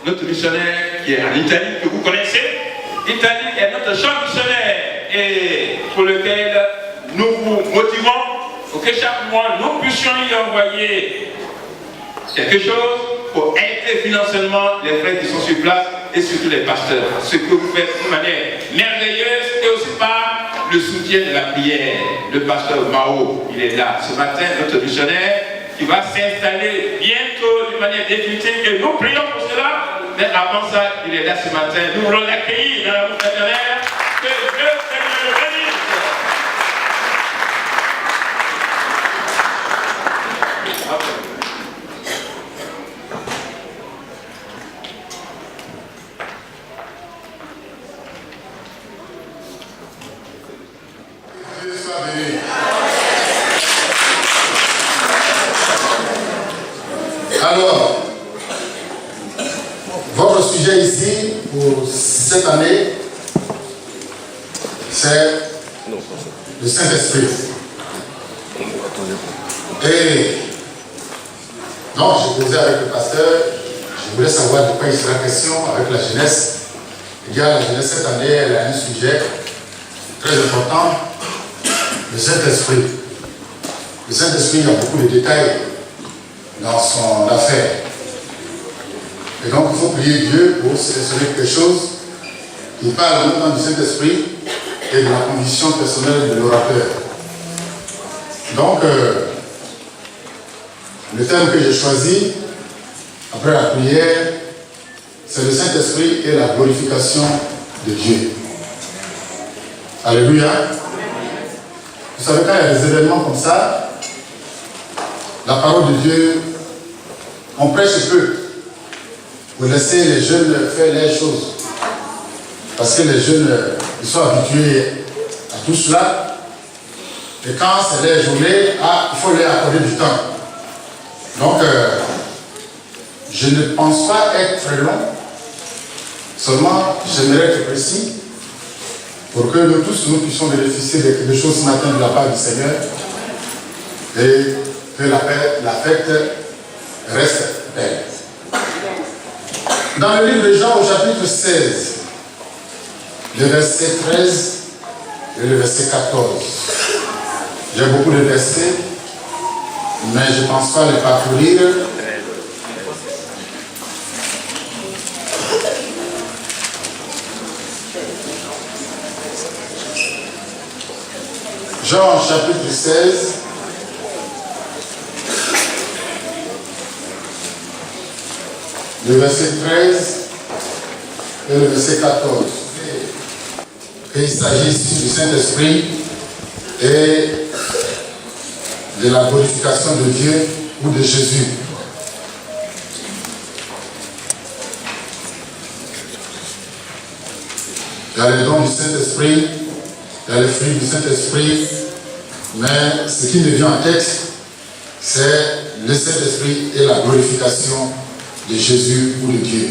notre missionnaire qui est en Italie, que vous connaissez. L'Italie est notre champ missionnaire et pour lequel nous vous motivons pour que chaque mois nous puissions y envoyer quelque chose pour aider financièrement les frères qui sont sur place et surtout les pasteurs. Ce que vous faites de manière merveilleuse et aussi par le soutien de la prière. Le pasteur Mao, il est là ce matin, notre missionnaire, qui va s'installer bientôt d'une manière définitive et nous prions pour cela. Mais avant ça, il est là ce matin. Nous voulons l'accueillir dans la fraternelle. Que Dieu le bénisse. Alors, votre sujet ici pour cette année, c'est le Saint-Esprit. Et donc, j'ai posé avec le pasteur, je voulais savoir de quoi il sera question avec la jeunesse. Il y a la jeunesse cette année, elle a un sujet très important, le Saint-Esprit. Le Saint-Esprit, il y a beaucoup de détails dans son affaire. Et donc, il faut prier Dieu pour sélectionner quelque chose qui parle en même temps du Saint-Esprit et de la condition personnelle de l'orateur. Donc, le thème que j'ai choisi, après la prière, c'est le Saint-Esprit et la glorification de Dieu. Alléluia. Vous savez, quand il y a des événements comme ça, la parole de Dieu, on prêche peu. Vous laissez les jeunes faire les choses. Parce que les jeunes, ils sont habitués à tout cela. Et quand c'est les journées, il faut leur accorder du temps. Donc, je ne pense pas être très long. Seulement, j'aimerais être précis pour que nous tous, nous puissions bénéficier de quelque chose ce matin de la part du Seigneur et que la fête reste belle. Dans le livre de Jean, au chapitre 16, le verset 13 et le verset 14. J'ai beaucoup de versets, mais je ne pense pas les parcourir. Jean, chapitre 16. Le verset 13 et le verset 14. Il s'agit ici du Saint-Esprit et de la glorification de Dieu ou de Jésus. Il y a les dons du Saint-Esprit, il y a les fruits du Saint-Esprit, mais ce qui me vient en texte, c'est le Saint-Esprit et la glorification de Jésus ou de Dieu.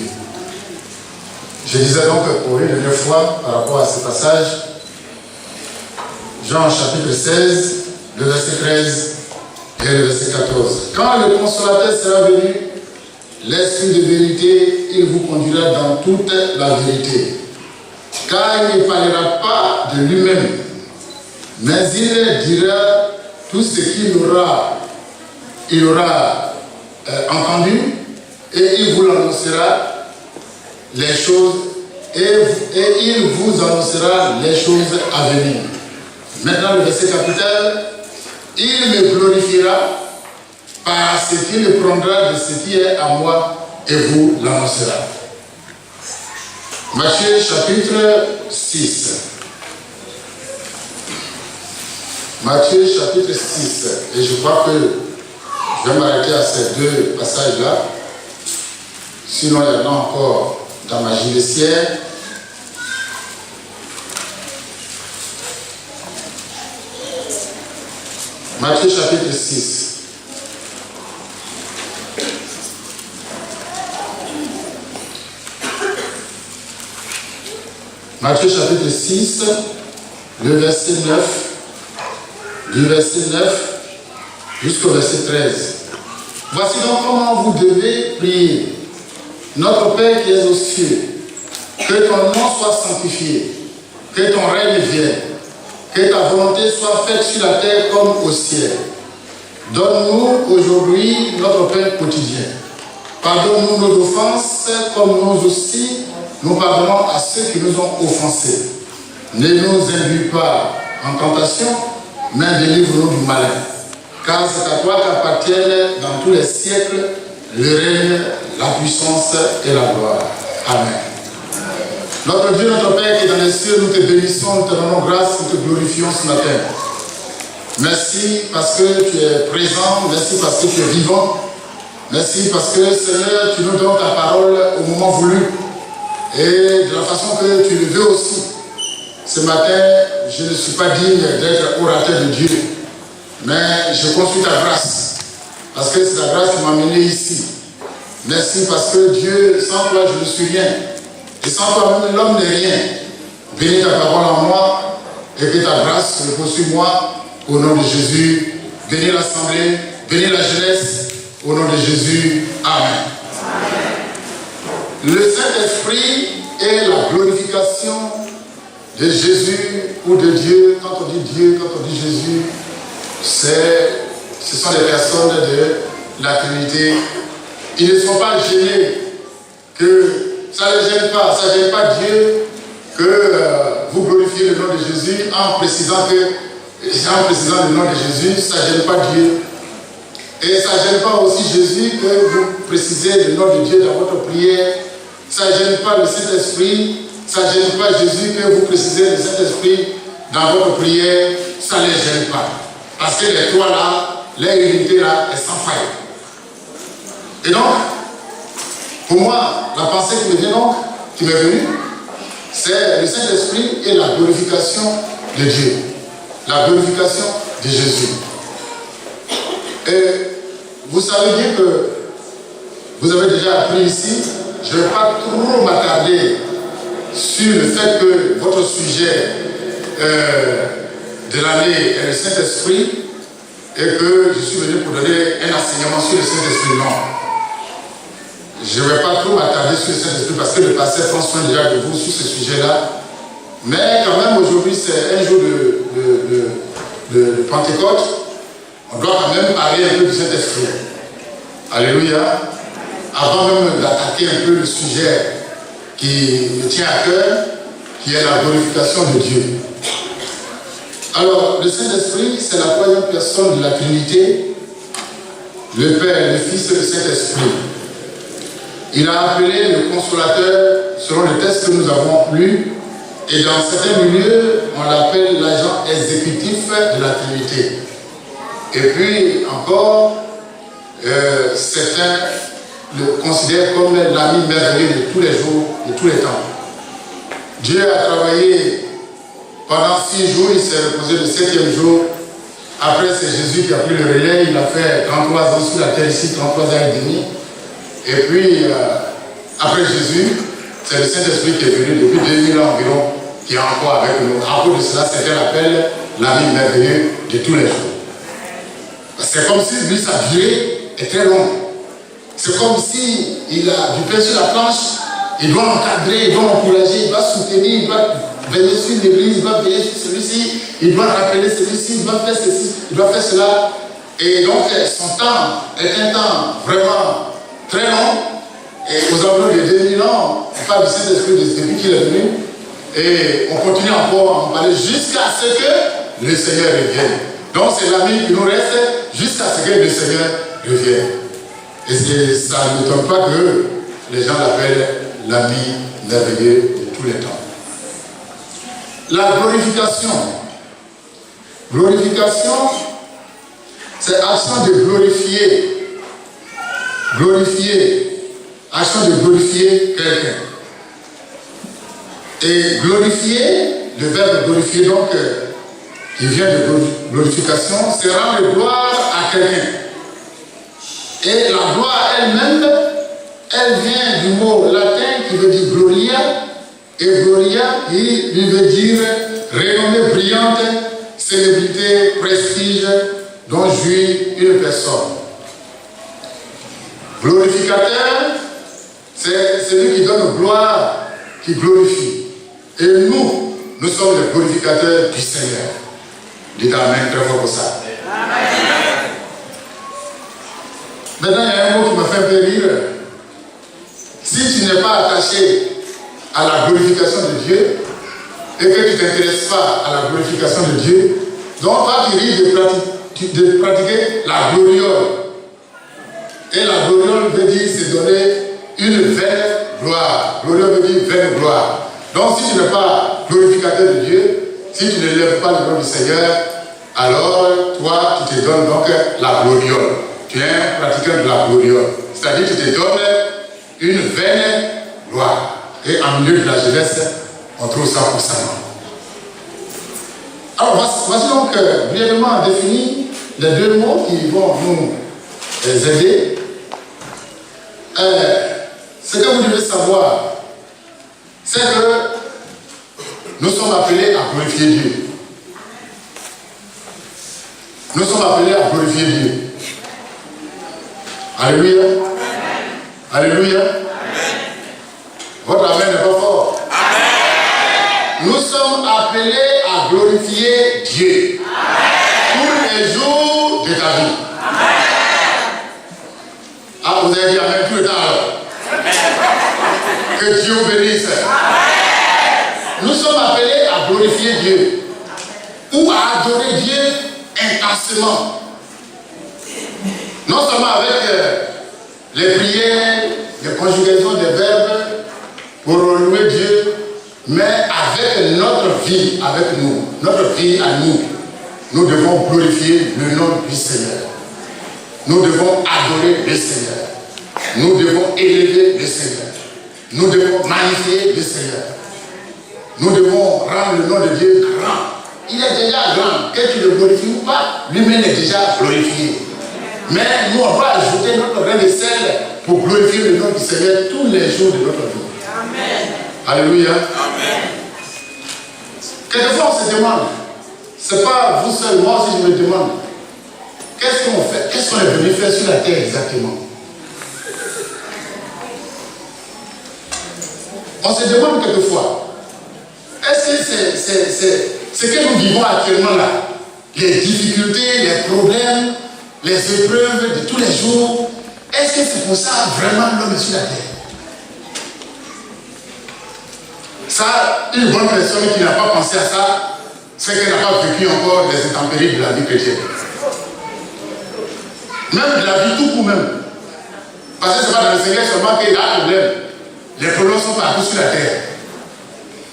Je disais donc pour une dernière fois par rapport à ce passage, Jean chapitre 16, le verset 13 et le verset 14. Quand le consolateur sera venu, l'Esprit de vérité, il vous conduira dans toute la vérité. Car il ne parlera pas de lui-même, mais il dira tout ce qu'il aura entendu, et il vous annoncera les choses, et il vous annoncera les choses à venir. Maintenant, le verset capital, il me glorifiera parce qu'il prendra de ce qui est à moi et vous l'annoncera. Matthieu chapitre 6. Matthieu chapitre 6. Et je crois que je vais m'arrêter à ces deux passages-là. Sinon, il y en a encore dans ma gilecière. Matthieu chapitre 6. Matthieu chapitre 6, le verset 9, du verset 9 jusqu'au verset 13. Voici donc comment vous devez prier. Notre Père qui es aux cieux, que ton nom soit sanctifié, que ton règne vienne, que ta volonté soit faite sur la terre comme au ciel. Donne-nous aujourd'hui notre pain quotidien. Pardonne-nous nos offenses, comme nous aussi, nous pardonnons à ceux qui nous ont offensés. Ne nous induis pas en tentation, mais délivre-nous du malin. Car c'est à toi qu'appartiennent dans tous les siècles le règne, la puissance et la gloire. Amen. Notre Dieu, notre Père qui est dans les cieux, nous te bénissons, nous te rendons grâce, nous te glorifions ce matin. Merci parce que tu es présent, merci parce que tu es vivant. Merci parce que, Seigneur, tu nous donnes ta parole au moment voulu et de la façon que tu le veux aussi. Ce matin, je ne suis pas digne d'être orateur de Dieu, mais je consulte ta grâce parce que c'est ta grâce qui m'a mené ici. Merci parce que Dieu, sans toi, je ne suis rien. Et sans toi, même l'homme n'est rien. Bénis ta parole en moi et que ta grâce repose sur moi au nom de Jésus. Bénis l'assemblée, bénis la jeunesse. Au nom de Jésus, Amen. Le Saint-Esprit est la glorification de Jésus ou de Dieu. Quand on dit Dieu, quand on dit Jésus, ce sont les personnes de la Trinité. Ils ne sont pas gênés, que ça ne les gêne pas, ça ne gêne pas Dieu que vous glorifiez le nom de Jésus en précisant le nom de Jésus, ça ne gêne pas Dieu. Et ça ne gêne pas aussi Jésus que vous précisez le nom de Dieu dans votre prière. Ça ne gêne pas le Saint-Esprit. Ça ne gêne pas Jésus que vous précisez le Saint-Esprit dans votre prière. Ça ne les gêne pas. Parce que les trois là, leur unité là est sans faille. Et donc, pour moi, la pensée qui m'est venue, c'est le Saint-Esprit et la glorification de Dieu. La glorification de Jésus. Et vous savez bien que vous avez déjà appris ici, je ne vais pas trop m'attarder sur le fait que votre sujet de l'année est le Saint-Esprit et que je suis venu pour donner un enseignement sur le Saint-Esprit. Non. Je ne vais pas trop m'attarder sur le Saint-Esprit parce que le pasteur prend soin déjà de vous sur ce sujet-là. Mais quand même aujourd'hui c'est un jour de Pentecôte. On doit quand même parler un peu du Saint-Esprit. Alléluia. Avant même d'attaquer un peu le sujet qui me tient à cœur, qui est la glorification de Dieu. Alors, le Saint-Esprit, c'est la troisième personne de la Trinité, le Père, le Fils et le Saint-Esprit. Il a appelé le Consolateur selon le texte que nous avons lu, et dans certains milieux, on l'appelle l'agent exécutif de la Trinité. Et puis encore, certains le considèrent comme l'ami merveilleux de tous les jours, de tous les temps. Dieu a travaillé pendant 6 jours, il s'est reposé le 7e jour. Après, c'est Jésus qui a pris le relais, il a fait 33 ans sur la terre ici, 33 ans et demi. Et puis, après Jésus, c'est le Saint-Esprit qui est venu depuis 2000 ans environ, qui est encore avec nous. À cause de cela, certains l'appellent l'ami merveilleux de tous les jours. C'est comme si lui, sa durée est très longue. C'est comme si il a du pain sur la planche, il doit encadrer, il doit encourager, il doit soutenir, il doit veiller sur l'église, il doit veiller sur celui-ci, il doit rappeler celui-ci, il doit faire ceci, il doit faire cela. Et donc son temps est un temps vraiment très long. Et aux environs de 2000 ans, on parle du Saint-Esprit depuis qu'il est venu. Et on continue encore à en parler jusqu'à ce que le Seigneur revienne. Donc c'est l'ami qui nous reste jusqu'à ce que le Seigneur revienne. Et ça ne m'étonne pas que les gens l'appellent l'ami merveilleux de tous les temps. La glorification. Glorification, c'est action de glorifier. Glorifier. Action de glorifier quelqu'un. Et glorifier, le verbe glorifier donc, qui vient de glorification, c'est rendre gloire à quelqu'un. Et la gloire elle-même, elle vient du mot latin qui veut dire gloria, et gloria qui lui veut dire renommée brillante, célébrité, prestige dont jouit une personne. Glorificateur, c'est celui qui donne gloire, qui glorifie. Et nous sommes les glorificateurs du Seigneur. Dites Amen très fort pour ça. Amen. Maintenant, il y a un mot qui m'a fait un peu rire. Si tu n'es pas attaché à la glorification de Dieu et que tu ne t'intéresses pas à la glorification de Dieu, donc toi tu risques de pratiquer la gloriole. Et la gloriole veut dire se donner une vaine gloire. Gloriole veut dire vaine gloire. Donc si tu n'es pas glorificateur de Dieu, si tu ne lèves pas le nom du Seigneur, alors toi tu te donnes donc la gloriole. Tu es un pratiquant de la gloriole. C'est-à-dire que tu te donnes une vaine gloire. Et en milieu de la jeunesse, on trouve ça pour ça. Alors voici donc brièvement défini les deux mots qui vont nous aider. Ce que vous devez savoir, c'est que nous sommes appelés à glorifier Dieu. Nous sommes appelés à glorifier Dieu. Alléluia. Amen. Alléluia. Amen. Votre amen n'est pas fort. Amen. Nous sommes appelés à glorifier Dieu. Amen. Tous les jours de ta vie. Amen. Ah, vous avez dit amen tout le temps alors. Amen. Que Dieu vous bénisse. Amen. Nous sommes appelés à glorifier Dieu. Ou à adorer Dieu intensément. Non seulement avec les prières, les conjugaisons des verbes pour louer Dieu, mais avec notre vie, avec nous, notre vie à nous. Nous devons glorifier le nom du Seigneur. Nous devons adorer le Seigneur. Nous devons élever le Seigneur. Nous devons magnifier le Seigneur. Nous devons rendre le nom de Dieu grand. Il est déjà grand. Que tu le glorifies ou pas, lui-même est déjà glorifié. Mais nous, on va ajouter notre grain de sel pour glorifier le nom du Seigneur tous les jours de notre vie. Amen. Alléluia. Amen. Quelquefois, on se demande, c'est pas vous seul, moi aussi je me demande, qu'est-ce qu'on fait, qu'est-ce qu'on est venu faire sur la terre exactement? On se demande quelquefois, est-ce que c'est ce que nous vivons actuellement là, les difficultés, les problèmes, les épreuves de tous les jours, est-ce que c'est pour ça vraiment l'homme est sur la terre? Ça, une bonne personne qui n'a pas pensé à ça, c'est qu'elle n'a pas vécu encore les intempéries de la vie chrétienne. Même de la vie tout court même. Parce que ce n'est pas dans le Seigneur seulement qu'il y a un problème. Les problèmes sont partout sur la terre.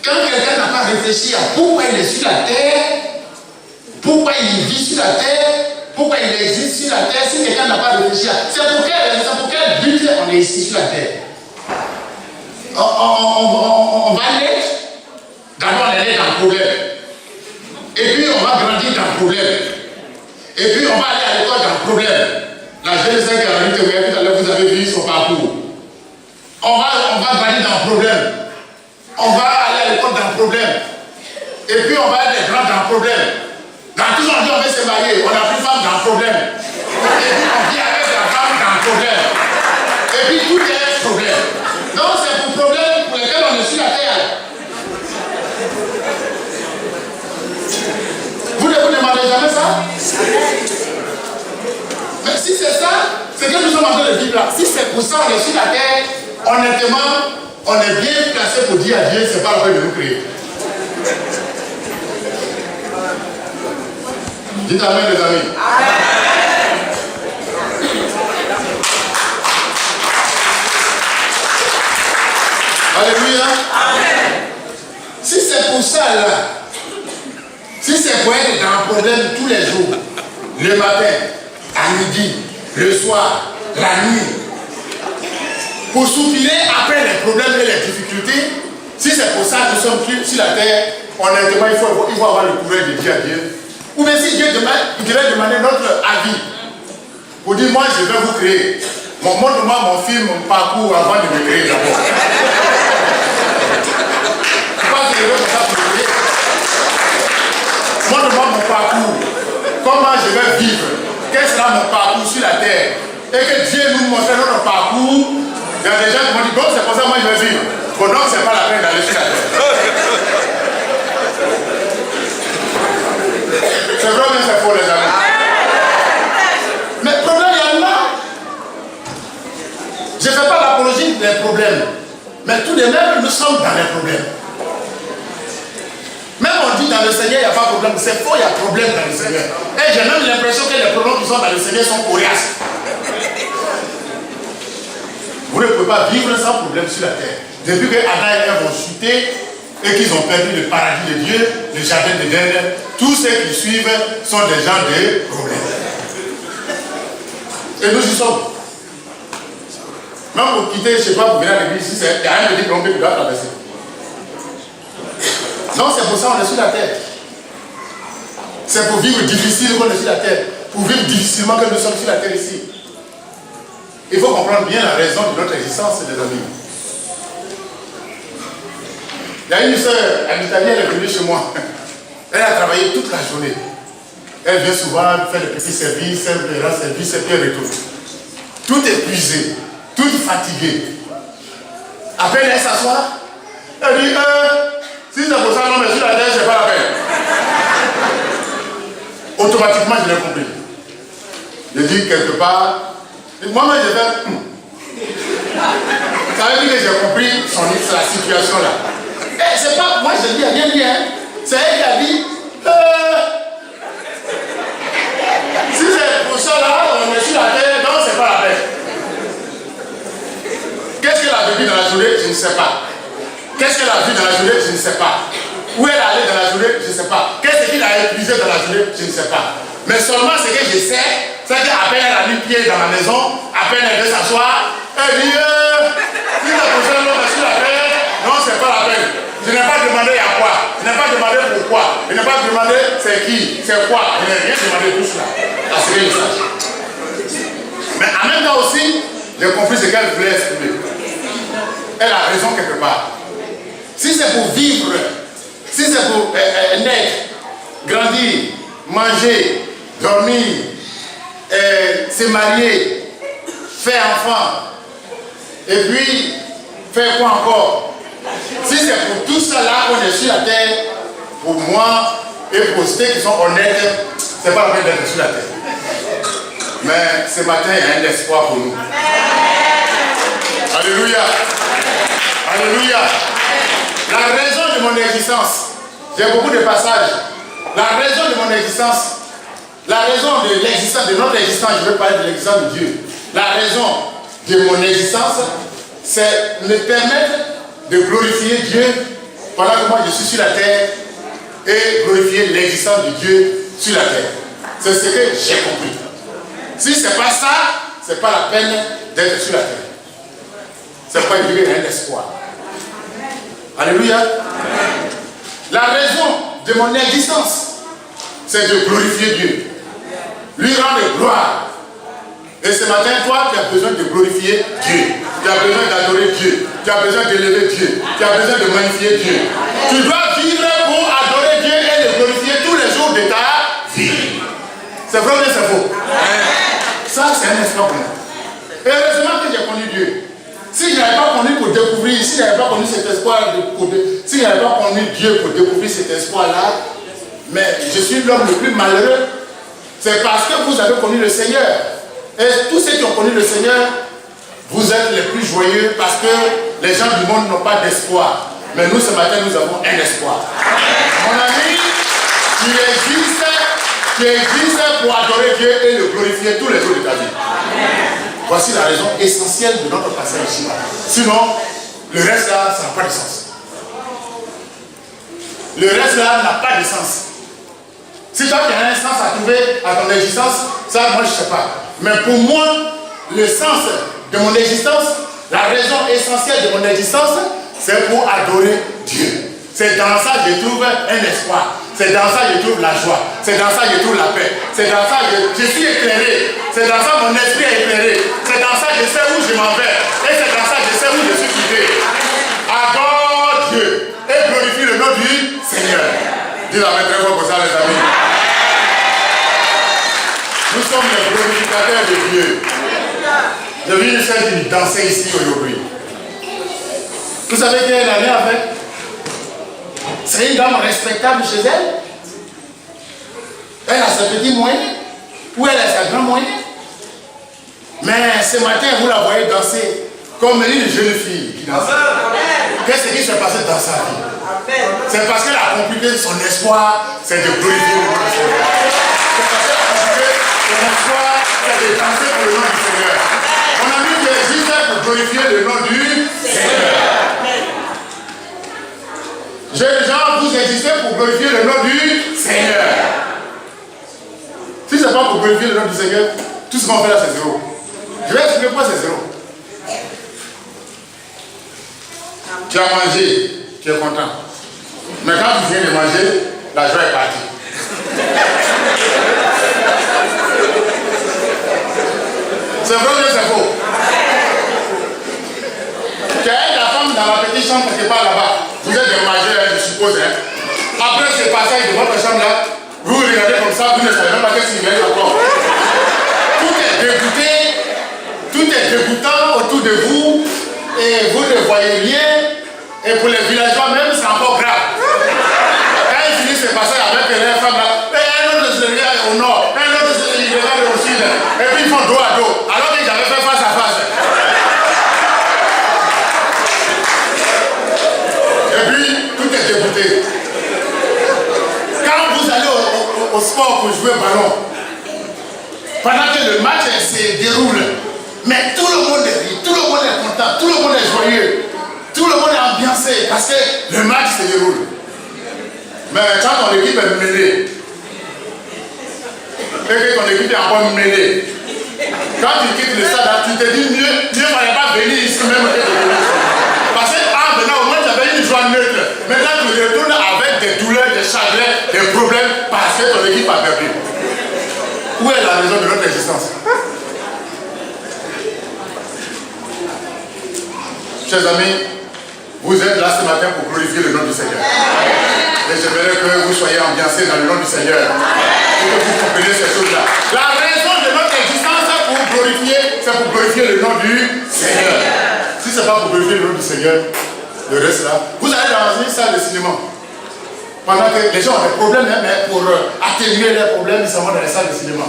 Quand quelqu'un n'a pas réfléchi à pourquoi il est sur la terre, pourquoi il vit sur la terre, pourquoi il existe sur la terre, si quelqu'un n'a pas réfléchi à c'est pour quel but on est ici sur la terre. On va naître, d'abord on est né dans le problème. Et puis on va grandir dans le problème. Et puis on va aller à l'école dans le problème. La jeune sœur qui a venu témoigner tout à l'heure, vous avez vu son parcours. On va grandir dans le problème. On va aller à l'école dans le problème. Et puis on va être grand dans le problème. Dans tout le monde, on veut se marier, on n'a plus de femme dans le problème. Et puis on vit avec la femme dans le problème. Et puis tout est problème. Donc c'est pour problème pour lesquels on est sur la terre. Vous ne vous demandez jamais ça? Mais si c'est ça, c'est que nous sommes en train de vivre là. Si c'est pour ça on est sur la terre, honnêtement, on est bien placé pour dire à Dieu, c'est pas la peine de nous créer. Dites amen les amis. Amen. Alléluia. Amen. Si c'est pour ça là, si c'est pour être dans un problème tous les jours, le matin, à midi, le soir, la nuit, pour soupirer après les problèmes et les difficultés, si c'est pour ça que nous sommes sur la terre, honnêtement, il faut avoir le courage de dire à Dieu. Ou bien si Dieu il devait demander notre avis pour dire moi je vais vous créer. Montre-moi mon film, mon parcours avant de me créer d'abord. Pourquoi je veux comme ça pour me créer? Montre-moi mon parcours. Comment je vais vivre? Quel sera mon parcours sur la terre? Et que Dieu nous montre notre parcours Il y a des gens qui m'ont dit, bon, c'est pour ça que moi je vais vivre. Bon, donc c'est pas la peine d'aller sur la terre. C'est vrai, mais c'est faux, les amis. Mais le problème, il y en a. Je ne fais pas l'apologie des problèmes. Mais tout de même, nous sommes dans les problèmes. Même on dit dans le Seigneur, il n'y a pas de problème. C'est faux, il y a problème dans le Seigneur. Et j'ai même l'impression que les problèmes qui sont dans le Seigneur sont coriaces. Vous ne pouvez pas vivre sans problème sur la terre. Depuis que Adam et Ève ont chuté et qu'ils ont perdu le paradis de Dieu, le jardin d'Éden, tous ceux qui suivent sont des gens de problèmes. Et nous y sommes. Même pour quitter chez toi pour venir à l'église, il y a un petit problème que tu dois traverser. Non, c'est pour ça qu'on est sur la terre. C'est pour vivre difficile qu'on est sur la terre. Pour vivre difficilement que nous sommes sur la terre ici. Il faut comprendre bien la raison de notre existence, les amis. Il y a une soeur, en Italie, elle est venue chez moi. Elle a travaillé toute la journée. Elle vient souvent faire le petit service, le grand service, et puis elle retourne. Tout épuisé, toute fatiguée. Après, elle s'assoit. Elle dit, si c'est pour ça, non, mais sur la terre, c'est pas la peine. Automatiquement, je l'ai compris. Je dis quelque part, moi-même, je fais, ça veut dire que j'ai compris la situation là. Et c'est pas, moi je dis, rien dit, hein. C'est elle qui a dit, si c'est pour ça là, on est sur la terre, non, c'est pas la peine. Qu'est-ce qu'elle a vécu dans la journée? Je ne sais pas. Qu'est-ce qu'elle a vu dans la journée? Je ne sais pas. Où elle est allée dans la journée? Je ne sais pas. Qu'est-ce qu'il a épuisé dans la journée? Je ne sais pas. Mais seulement ce que je sais, c'est qu'à peine elle a mis pied dans la maison, à peine elle veut s'asseoir, elle dit, si la prochaine l'homme est sur la terre, non, c'est pas la peine. Je n'ai pas demandé à quoi, je n'ai pas demandé pourquoi, je n'ai pas demandé c'est qui, c'est quoi, je n'ai rien demandé tout cela. À ce que je sache. Mais en même temps aussi, j'ai compris ce qu'elle voulait exprimer. Elle a raison quelque part. Si c'est pour vivre, si c'est pour naître, grandir, manger, dormir, se marier, faire enfant, et puis faire quoi encore? Si c'est pour tout ça là qu'on est sur la terre, pour moi et pour ceux qui sont honnêtes, c'est pas la peine d'être sur la terre. Mais ce matin, il y a un espoir pour nous. Alléluia. Alléluia. La raison de mon existence, j'ai beaucoup de passages. La raison de mon existence, la raison de l'existence, de notre existence, je veux parler de l'existence de Dieu. La raison de mon existence, c'est me permettre de glorifier Dieu pendant que moi je suis sur la terre et glorifier l'existence de Dieu sur la terre. C'est ce que j'ai compris. Si ce n'est pas ça, ce n'est pas la peine d'être sur la terre. C'est pas qu'il y a un espoir. Alléluia. La raison de mon existence, c'est de glorifier Dieu. Lui rendre gloire. Et ce matin, toi, tu as besoin de glorifier Dieu. Tu as besoin d'adorer Dieu. Tu as besoin d'élever Dieu. Tu as besoin de magnifier Dieu. Tu dois vivre pour adorer Dieu et le glorifier tous les jours de ta vie. C'est vrai ou c'est faux? Ça, c'est un espoir pour moi. Et heureusement que j'ai connu Dieu. Si je n'avais pas connu pour découvrir, si je n'avais pas connu cet espoir, si je n'avais pas connu Dieu pour découvrir cet espoir-là, mais je suis l'homme le plus malheureux. C'est parce que vous avez connu le Seigneur. Et tous ceux qui ont connu le Seigneur, vous êtes les plus joyeux parce que les gens du monde n'ont pas d'espoir. Mais nous, ce matin, nous avons un espoir. Mon ami, tu existes pour adorer Dieu et le glorifier tous les jours de ta vie. Voici la raison essentielle de notre passage ici. Sinon, le reste là, ça n'a pas de sens. Le reste là n'a pas de sens. Si toi, tu as un sens à trouver à ton existence, ça, moi, je ne sais pas. Mais pour moi, le sens de mon existence, la raison essentielle de mon existence, c'est pour adorer Dieu. C'est dans ça que je trouve un espoir. C'est dans ça que je trouve la joie. C'est dans ça que je trouve la paix. C'est dans ça que je suis éclairé. C'est dans ça que mon esprit est éclairé. C'est dans ça que je sais où je m'en vais. Et c'est dans ça que je sais où je suis quitté. Adore Dieu et glorifie le nom du Seigneur. Dis la main très fort pour ça, les amis. Nous sommes les glorificateurs de Dieu. J'ai vu une femme qui dansait ici aujourd'hui. Vous savez quelle est l'année avec? C'est une dame respectable chez elle. Elle a sa petite moyenne. Ou elle a sa grande moyenne. Mais ce matin, vous la voyez danser comme une jeune fille qui danse. Qu'est-ce qui s'est passé dans sa vie? C'est parce qu'elle a compliqué son espoir, c'est de glorifier le nom du Seigneur. C'est parce qu'elle a compliqué son espoir, c'est de danser pour le nom du Seigneur. On a mis Jésus pour glorifier le nom du Seigneur. Jeunes gens, vous existez pour glorifier le nom du Seigneur. Si ce n'est pas pour glorifier le nom du Seigneur, tout ce qu'on fait là, c'est zéro. Je vais expliquer pourquoi c'est zéro. Tu as mangé, tu es content. Mais quand tu viens de manger, la joie est partie. C'est vrai ou c'est faux? Tu as la femme dans la petite chambre quelque part là-bas. Vous êtes des majeurs, je suppose. Hein? Après ce passage de votre chambre là, vous regardez comme ça, vous ne savez même pas qu'est-ce qu'il y a encore. Tout est dégoûté, tout est dégoûtant autour de vous et vous ne voyez rien. Et pour les villageois même, c'est encore grave. Quand ils finissent ce passage avec les femmes là, un autre se regarde au nord, un autre se regarde au sud, et puis ils font dos à dos, alors qu'ils avaient fait face à face. Et puis, tout est dégoûté. Quand vous allez au sport pour jouer au ballon, pendant que le match se déroule, mais tout le monde est rit, tout le monde est content, tout le monde est joyeux, tout le monde est ambiancé parce que le match se déroule. Mais quand ton équipe est mêlée, et que ton équipe est encore mêlée, quand tu quittes le stade, tu te dis mieux ne fallait pas venir ici même que de venir. Parce qu'en venant au moins tu avais une joie neutre. Maintenant tu retournes avec des douleurs, des chagrins, des problèmes parce que ton équipe a perdu. Où est la raison de notre existence? Chers amis, vous êtes là ce matin pour glorifier le nom du Seigneur. Et j'aimerais que vous soyez ambiancés dans le nom du Seigneur. Et que vous compreniez ces choses-là. La raison de notre existence, c'est pour glorifier le nom du Seigneur. Si ce n'est pas pour glorifier le nom du Seigneur, le reste là, vous allez dans une salle de cinéma. Pendant que les gens ont des problèmes, mais pour atténuer leurs problèmes, ils s'en vont dans les salles de cinéma.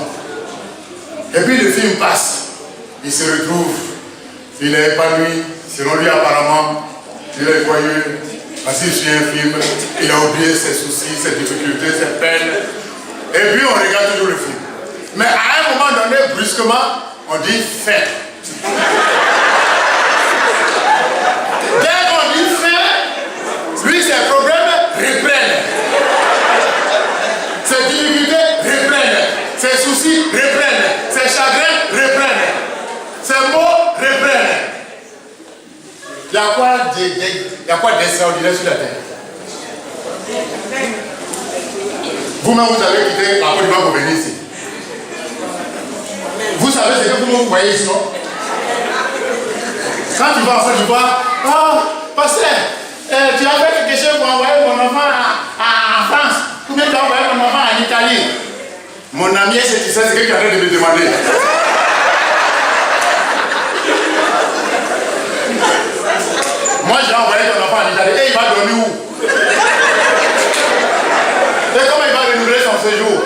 Et puis le film passe. Il se retrouve, il est épanoui, selon lui apparemment, il est joyeux, assis sur un film, il a oublié ses soucis, ses difficultés, ses peines. Et puis on regarde toujours le film. Mais à un moment donné, brusquement, on dit fait. Dès qu'on dit fait, lui ses problèmes reprennent. Ses difficultés reprennent. Ses soucis reprennent. Ses chagrins reprennent. Ses mots reprennent. Il y a quoi d'extraordinaire sur la terre? Vous-même, vous avez quitté la Côte d'Ivoire pour venir ici. Vous savez ce que vous voyez ici, non? Quand tu vas en Côte d'Ivoire, oh, pasteur, tu as fait quelque chose pour envoyer mon enfant en France, ou bien tu as envoyé mon enfant en Italie. Mon ami, est-ce que tu sais ce que tu es en train de me demander? Moi, j'ai envoyé ton enfant en Italie et il va dormir où? Et comment il va renouveler son séjour?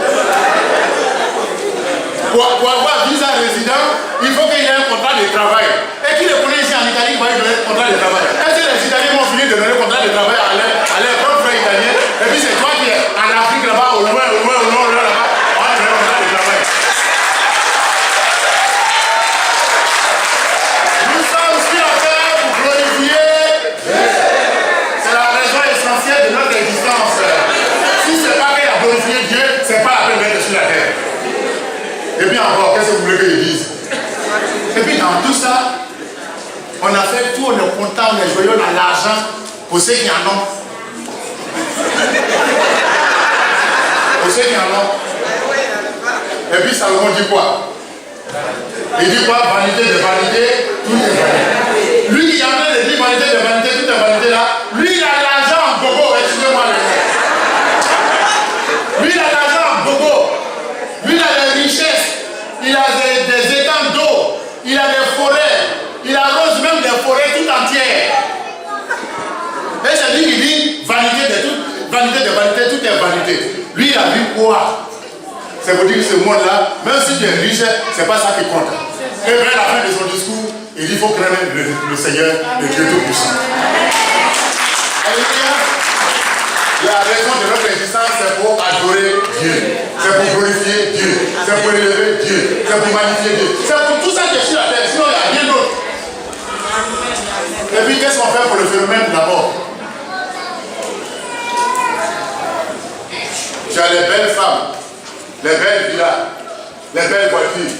Pour avoir visa résident, il faut qu'il ait un contrat de travail. Et qui le connaît ici en Italie, il va lui donner un contrat de travail. Est-ce que les Italiens vont finir de donner un contrat de travail à leurs propres frères italiens? Et puis c'est toi qui es en Afrique là-bas, au loin, là-bas, on va donner un contrat de travail. Nous sommes sur la terre pour glorifier. C'est la raison essentielle de notre existence. Si ce n'est pas qu'il a glorifié Dieu, ce n'est pas la peine d'être sur la terre. Et puis encore, qu'est-ce que vous voulez que je dise? Et puis dans tout ça, on a fait tout, on est content, on est joyeux, on a l'argent pour ceux qui en ont. Pour ceux qui en ont. Et puis Salomon dit quoi? Il dit quoi? Vanité de vanité, tout est vanité. Lui qui est en train de dire vanité de vanité, tout est vanité là, lui il a l'argent en bobo, excusez-moi le nom. Lui il a l'argent en bobo. Lui il a des richesses, il a des étangs d'eau, il a des forêts. Lui, il a vu quoi? C'est pour dire que ce monde-là, même si tu es riche, c'est pas ça qui compte. Et vers la fin de son discours, il dit qu'il faut craindre le Seigneur, le Dieu Tout-Puissant. Alléluia. La raison de notre existence, c'est pour adorer Dieu. C'est pour glorifier Dieu. C'est pour élever Dieu. C'est pour magnifier Dieu. C'est pour tout ça qui est sur la terre. Sinon, il n'y a rien d'autre. Et puis, qu'est-ce qu'on fait pour le phénomène de la mort? Tu as les belles femmes, les belles villas, les belles voitures.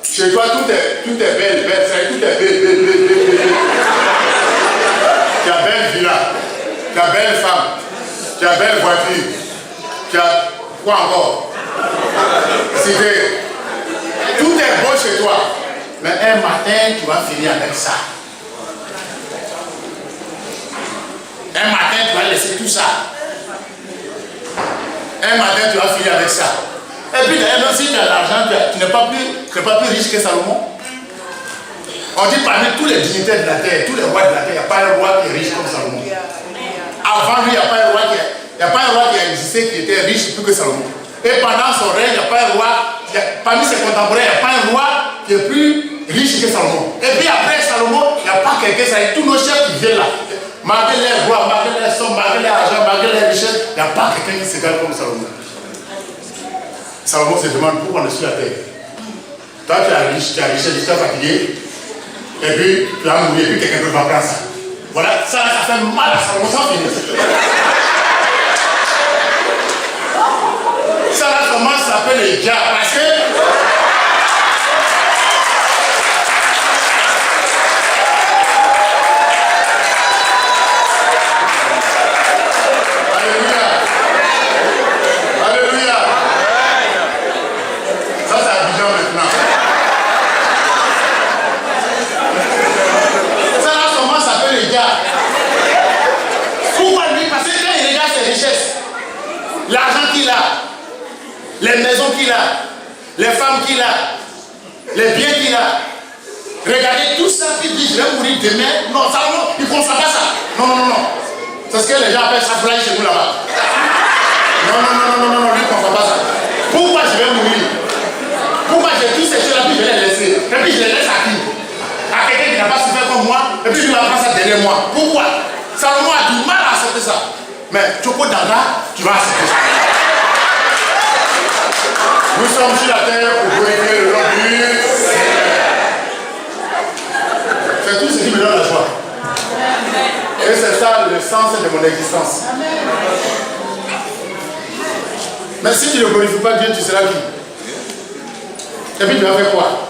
Chez toi, tout est belle, tout est belle. Tu as belle villa, tu as belle femme, tu as belle voiture, tu as quoi encore? Cité. Tout est beau chez toi. Mais un matin, tu vas finir avec ça. Un matin, tu vas laisser tout ça. Un matin, tu vas finir avec ça. Et puis d'ailleurs, même si tu as l'argent, tu n'es pas plus riche que Salomon. On dit parmi tous les dignitaires de la terre, tous les rois de la terre, il n'y a pas un roi qui est riche comme Salomon. Avant lui, il n'y a pas un roi qui a existé qui était riche plus que Salomon. Et pendant son règne, il n'y a pas un roi, parmi ses contemporains, il n'y a pas un roi qui est plus riche que Salomon. Et puis après Salomon, il n'y a pas quelqu'un, tous nos chefs qui viennent là. Malgré les rois, malgré les sommes, malgré l'argent, malgré les richesses, il n'y a pas quelqu'un qui s'égale comme Salomon. Salomon se demande pourquoi on est sur la terre. Toi, tu es riche, tu es fatigué, et puis tu vas mourir, et puis quelqu'un d'autre va prendre ça. Voilà, ça fait mal à Salomon, sans finir. Ça là commence à s'appeler les diables, parce que l'argent qu'il a, les maisons qu'il a, les femmes qu'il a, les biens qu'il a. Regardez tout ça, puis il dit je vais mourir demain. Non, ça, non, il ne comprend pas ça. Non. C'est ce que les gens appellent ça fly chez nous là-bas. Non, lui ne comprend pas ça. Pourquoi je vais mourir? Pourquoi j'ai tous ces choses-là, puis je vais les laisser? Et puis je les laisse à qui? À quelqu'un qui n'a pas souffert comme moi, et puis je vais prendre ça derrière moi. Pourquoi? Salomon a du mal à accepter ça. Mais Tchoko Danga, tu vas accepter ça. Nous sommes sur la terre pour glorifier le nom du Seigneur. C'est tout ce qui me donne la joie. Et c'est ça le sens de mon existence. Mais si tu ne glorifies pas Dieu, tu seras qui? Et puis tu vas faire quoi?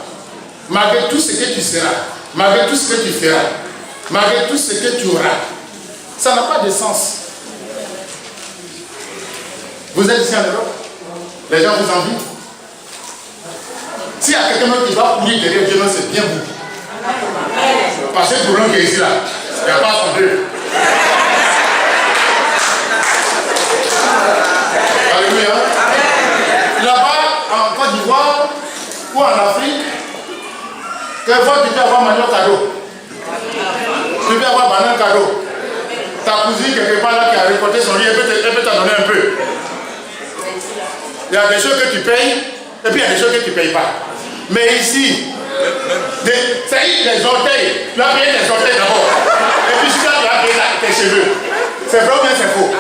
Malgré tout ce que tu seras, malgré tout ce que tu feras, malgré tout ce que tu auras, ça n'a pas de sens. Vous êtes ici en Europe, les gens vous envient. S'il y a quelqu'un qui va courir derrière Dieu, c'est bien vous. Parce que pour l'homme qui est ici là, il n'y a pas son Dieu. Alléluia. Là-bas, en Côte d'Ivoire ou en Afrique, quelquefois tu peux avoir manioc cadeau. Tu peux avoir banane cadeau. Ta cousine quelque part là qui a récolté son riz, elle peut t'en donner un peu. Il y a des choses que tu payes, et puis il y a des choses que tu ne payes pas. Mais ici, c'est des orteils. Tu vas payer des orteils d'abord. Et puis tu vas payer tes cheveux. C'est vrai ou bien c'est faux?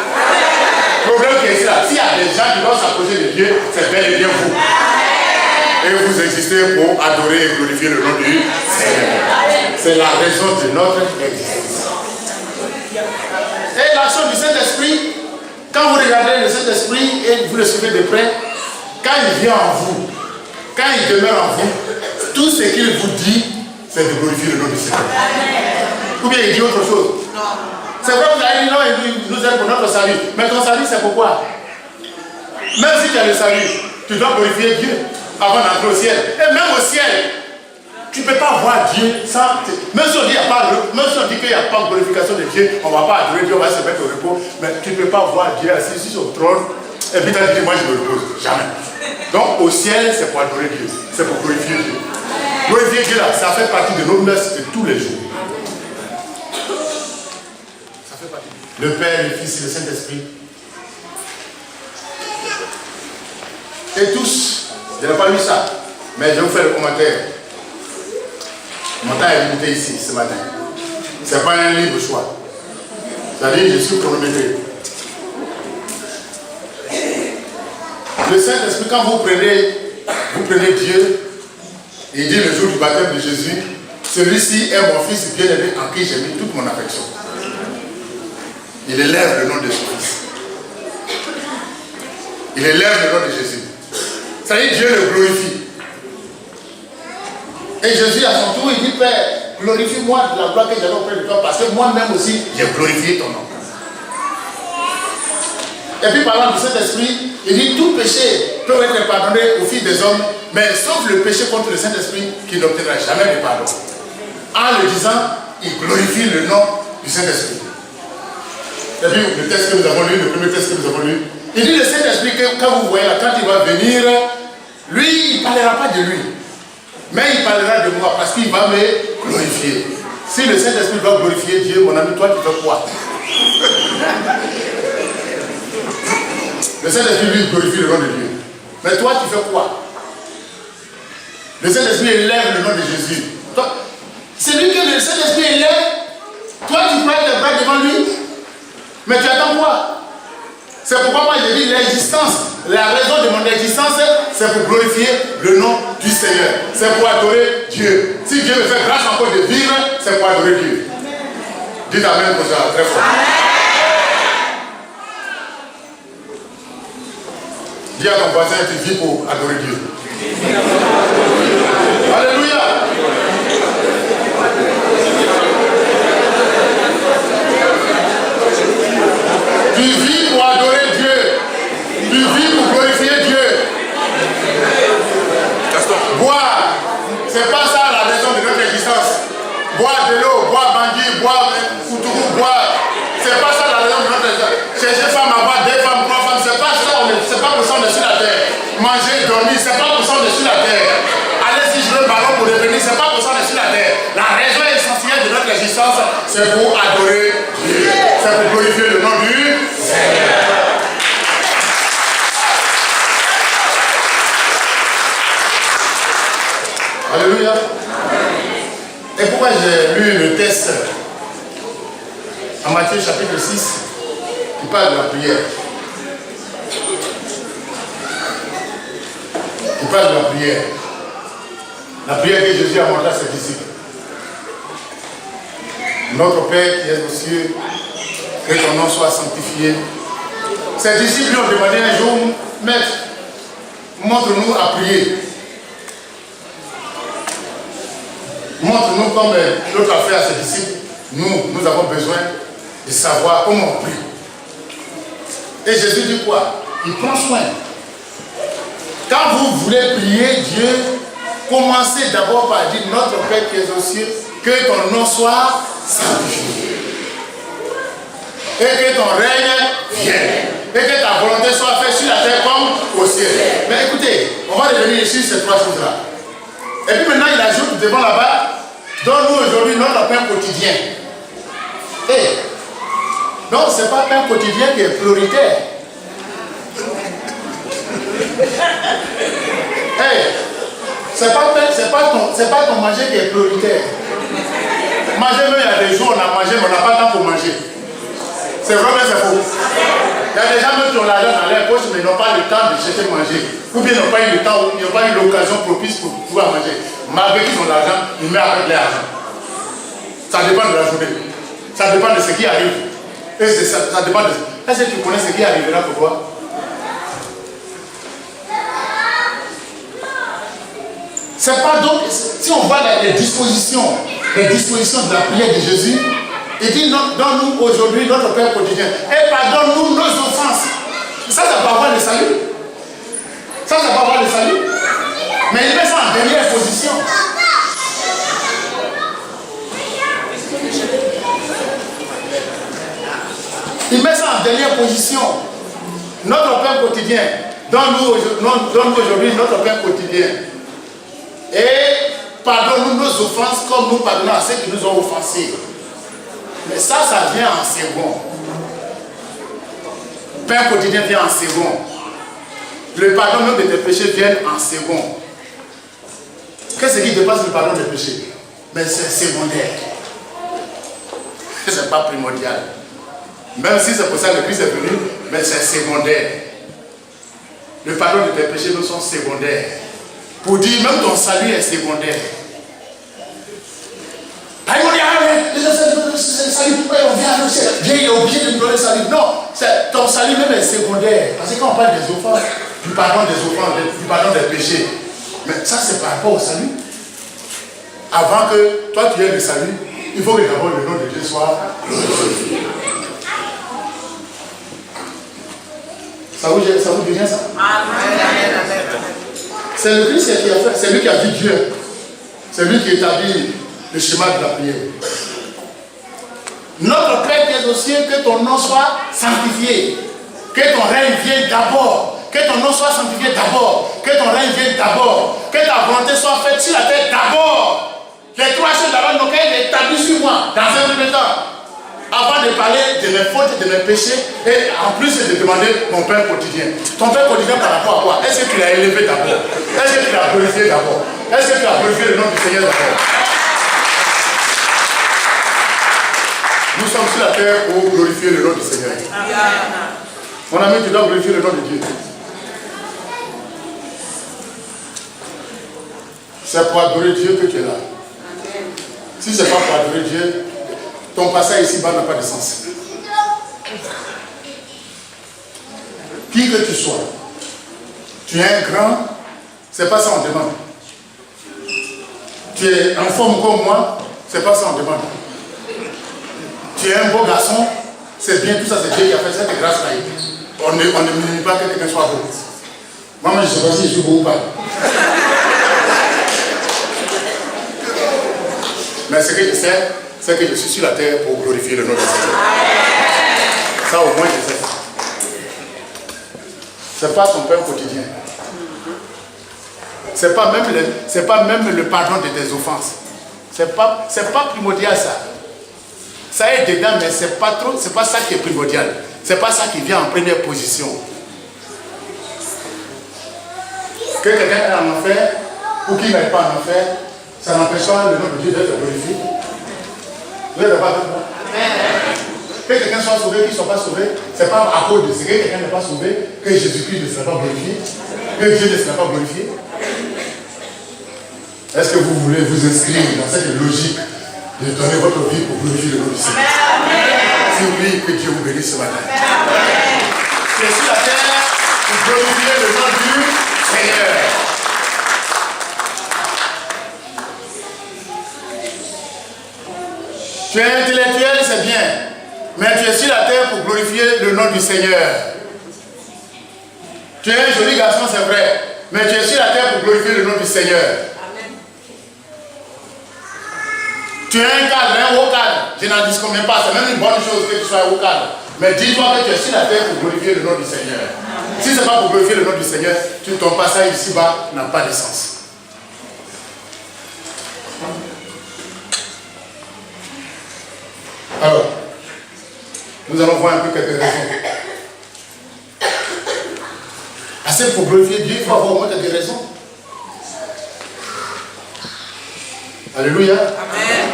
Le problème qui est ici là, s'il y a des gens qui doivent s'approcher de Dieu, c'est bel et bien vous. Et vous existez pour adorer et glorifier le nom du Seigneur. C'est la raison de notre existence. Et l'action du Saint-Esprit, quand vous regardez le Saint-Esprit et vous le suivez de près, quand il vient en vous, quand il demeure en vous, tout ce qu'il vous dit, c'est de glorifier le nom du Seigneur. Ou bien il dit autre chose. C'est vrai que vous avez dit non, il nous aide pour notre salut. Mais ton salut, c'est pourquoi? Même si tu as le salut, tu dois glorifier Dieu avant d'entrer au ciel. Et même au ciel, tu ne peux pas voir Dieu sans... Même si on dit qu'il n'y a pas de glorification de Dieu, on ne va pas adorer Dieu, on va se mettre au repos. Mais tu ne peux pas voir Dieu assis sur son trône. Et puis tu as dit, moi je me repose. Jamais. Donc au ciel, c'est pour adorer Dieu. C'est pour glorifier Dieu. Glorifier Dieu là, ça fait partie de nos mœurs de tous les jours. Ça fait partie. Le Père, le Fils et le Saint-Esprit. Et tous, je n'ai pas lu ça, mais je vais vous faire le commentaire. Mon temps est limité ici ce matin. Ce n'est pas un libre choix. C'est-à-dire, je suis chronométré. Le Saint-Esprit, quand vous prenez Dieu, il dit le jour du baptême de Jésus, celui-ci est mon fils bien-aimé en qui j'ai mis toute mon affection. Il élève le nom de son fils. Il élève le nom de Jésus. Ça y est, Dieu le glorifie. Et Jésus, à son tour, il dit, Père, glorifie-moi de la gloire que j'avais auprès de toi, parce que moi-même aussi, j'ai glorifié ton nom. Et puis, parlant du Saint-Esprit, il dit, tout péché peut être pardonné au Fils des hommes, mais sauf le péché contre le Saint-Esprit qui n'obtiendra jamais de pardon. En le disant, il glorifie le nom du Saint-Esprit. Et puis, le texte que nous avons lu, le premier texte que nous avons lu, il dit, le Saint-Esprit, quand vous voyez là, quand il va venir, lui, il ne parlera pas de lui. Mais il parlera de moi parce qu'il va me glorifier. Si le Saint-Esprit doit glorifier Dieu, mon ami, toi tu fais quoi? Le Saint-Esprit lui glorifie le nom de Dieu. Mais toi tu fais quoi? Le Saint-Esprit élève le nom de Jésus. Celui que le Saint-Esprit élève, toi tu prends les bras devant lui. Mais tu attends quoi? C'est pourquoi moi j'ai dit l'existence, la raison de mon existence, c'est pour glorifier le nom du Seigneur. C'est pour adorer Dieu. Si Dieu me fait grâce encore de vivre, c'est pour adorer Dieu. Dites Amen pour ça, très fort. Dis à ton voisin, tu vis pour adorer Dieu. Alléluia. Tu vis pour adorer Dieu. Tu vis pour glorifier Dieu. Boire, c'est pas ça la raison de notre existence. Boire de l'eau, boire bandit, boire koutourou, boire. C'est pas ça la raison de notre existence. Chercher femme à boire, deux femmes, trois femmes, c'est pas ça, c'est pas pour ça on est sur la terre. Manger, dormir, c'est pas pour ça on est sur la terre. Aller si je veux le ballon pour revenir, c'est pas pour ça on est sur la terre. La raison essentielle de notre existence, c'est pour adorer Dieu. C'est pour glorifier le nom du Seigneur. Alléluia. Et pourquoi j'ai lu le texte en Matthieu chapitre 6 qui parle de la prière? Qui parle de la prière. La prière que Jésus a montrée à ses disciples. Notre Père qui est aux cieux, que ton nom soit sanctifié. Ses disciples lui ont demandé un jour, Maître, montre-nous à prier. Montre-nous comme l'autre a fait à ses disciples. Nous avons besoin de savoir comment on prie. Et Jésus dit quoi? Il prend soin. Quand vous voulez prier Dieu, commencez d'abord par dire notre Père qui est aux cieux, que ton nom soit sanctifié. Et que ton règne vienne. Et que ta volonté soit faite sur la terre comme au ciel. Mais écoutez, on va revenir sur ces trois choses-là. Et puis maintenant, il ajoute devant là-bas, donne-nous aujourd'hui notre pain quotidien. Donc, ce n'est pas le pain quotidien qui est prioritaire. Ce n'est pas ton manger qui est prioritaire. Manger, même il y a des jours on a mangé, mais on n'a pas le temps pour manger. C'est vrai, mais c'est faux. Il y a des gens même qui ont l'argent dans leur poche, mais ils n'ont pas le temps de chercher manger. Ou bien ils n'ont pas eu le temps, ils n'ont pas eu l'occasion propice pour pouvoir manger. Malgré qu'ils ont l'argent, ils mettent avec l'argent. Ça dépend de la journée. Ça dépend de ce qui arrive. Et ça dépend de... Est-ce que tu connais ce qui arrivera pour toi? C'est pas donc... Si on voit les dispositions de la prière de Jésus, il dit, donne-nous aujourd'hui notre Père quotidien. Et pardonne-nous nos offenses. Ça va avoir le salut. Ça va avoir le salut. Mais il met ça en dernière position. Il met ça en dernière position. Notre pain quotidien. Donne-nous aujourd'hui notre pain quotidien. Et pardonne-nous nos offenses comme nous pardonnons à ceux qui nous ont offensés. Mais ça vient en second. Pain quotidien vient en second. le pardon même de tes péchés vient en second. Qu'est-ce qui dépasse le pardon des péchés? Mais c'est secondaire. Ce n'est pas primordial. Même si c'est pour ça que le Christ est venu, mais c'est secondaire. Le pardon de tes péchés nous sont secondaires. Pour dire, même ton salut est secondaire. Viens, il a oublié de me donner le salut. Non, ton salut même est secondaire. Parce que quand on parle des offenses, du pardon des offenses, du pardon des péchés, mais ça c'est par rapport au salut. Avant que toi tu aies le salut, il faut que d'abord le nom de Dieu soit glorifié. Ça vous dit bien ça? C'est le Christ qui a fait, c'est lui qui a vu Dieu. C'est lui qui établit le schéma de la prière. Notre Père qui est aux cieux, que ton nom soit sanctifié. Que ton règne vienne d'abord. Que ton nom soit sanctifié d'abord. Que ton règne vienne d'abord. Que ta volonté soit faite sur la terre d'abord. Les trois choses d'abord, donc elle établit sur moi dans un premier temps. Avant de parler de mes fautes et de mes péchés, et en plus de demander mon Père quotidien. Ton Père quotidien par rapport à quoi? Est-ce que tu l'as élevé d'abord? Est-ce que tu l'as glorifié d'abord? Est-ce que tu as glorifié le nom du Seigneur d'abord? Nous sommes sur la terre pour glorifier le nom du Seigneur. Mon ami, tu dois glorifier le nom de Dieu. C'est pour adorer Dieu que tu es là. Si ce n'est pas pour adorer Dieu, ton passage ici-bas n'a pas de sens. Qui que tu sois, tu es un grand, c'est pas ça on demande. Tu es en forme comme moi, c'est pas ça on demande. Tu es un beau garçon, c'est bien, tout ça c'est Dieu qui a fait cette grâce-là. On ne minimise pas que quelqu'un soit beau. Moi, je ne sais pas si je suis beau ou pas. Mais ce que je sais, c'est que je suis sur la terre pour glorifier le nom du Seigneur. Ça au moins je sais. Ce n'est pas ton Père quotidien. Ce n'est pas même le pardon de tes offenses. Ce n'est pas primordial ça. Ça est dedans, mais ce n'est pas ça qui est primordial. Ce n'est pas ça qui vient en première position. Que quelqu'un est en enfer ou qu'il n'aille pas en enfer, ça n'empêche pas le nom de Dieu d'être glorifié. Vous n'êtes pas avec moi? Que quelqu'un soit sauvé, qu'il ne soit pas sauvé, ce n'est pas à cause de ce que quelqu'un n'est pas sauvé que Jésus-Christ ne sera pas glorifié, que Dieu ne sera pas glorifié. Est-ce que vous voulez vous inscrire dans cette logique de donner votre vie pour glorifier le nom du Seigneur? Si oui, que Dieu vous bénisse ce matin. Je suis sur la terre pour glorifier le nom du Seigneur. Tu es intellectuel, c'est bien. Mais tu es sur la terre pour glorifier le nom du Seigneur. Tu es un joli garçon, c'est vrai. Mais tu es sur la terre pour glorifier le nom du Seigneur. Amen. Tu es un cadre, un haut cadre. Je n'en disconviens pas. C'est même une bonne chose que tu sois un haut cadre. Mais dis-toi que tu es sur la terre pour glorifier le nom du Seigneur. Amen. Si ce n'est pas pour glorifier le nom du Seigneur, ton passage ici-bas n'a pas de sens. Alors, nous allons voir un peu quelques raisons. Assez pour glorifier Dieu, il faut avoir au moins quelques raisons. Alléluia. Amen.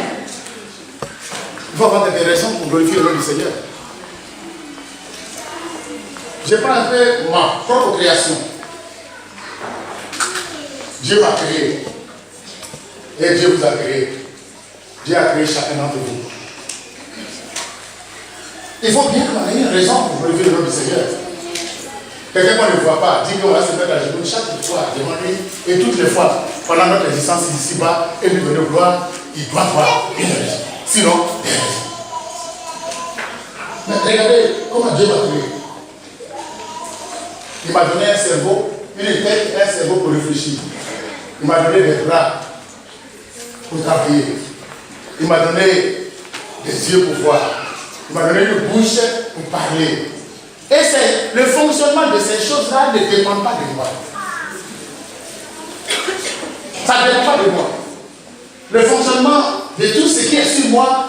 Il faut avoir quelques raisons pour glorifier le nom du Seigneur. Je prends un peu ma propre création. Dieu m'a créé. Et Dieu vous a créé. Dieu a créé chacun d'entre vous. Il faut bien qu'on ait une raison pour glorifier le nom du Seigneur. Quelqu'un qu'on ne voit pas, dit qu'on va se mettre à genoux chaque fois, demander, et toutes les fois, pendant notre existence ici-bas, et lui donner gloire, il doit avoir une raison. Sinon, des raisons. Mais regardez comment Dieu m'a créé. Il m'a donné un cerveau, une tête et un cerveau pour réfléchir. Il m'a donné des bras pour travailler. Il m'a donné des yeux pour voir. Il m'a donné une bouche pour parler. Et c'est le fonctionnement de ces choses-là ne dépend pas de moi. Ça ne dépend pas de moi. Le fonctionnement de tout ce qui est sur moi,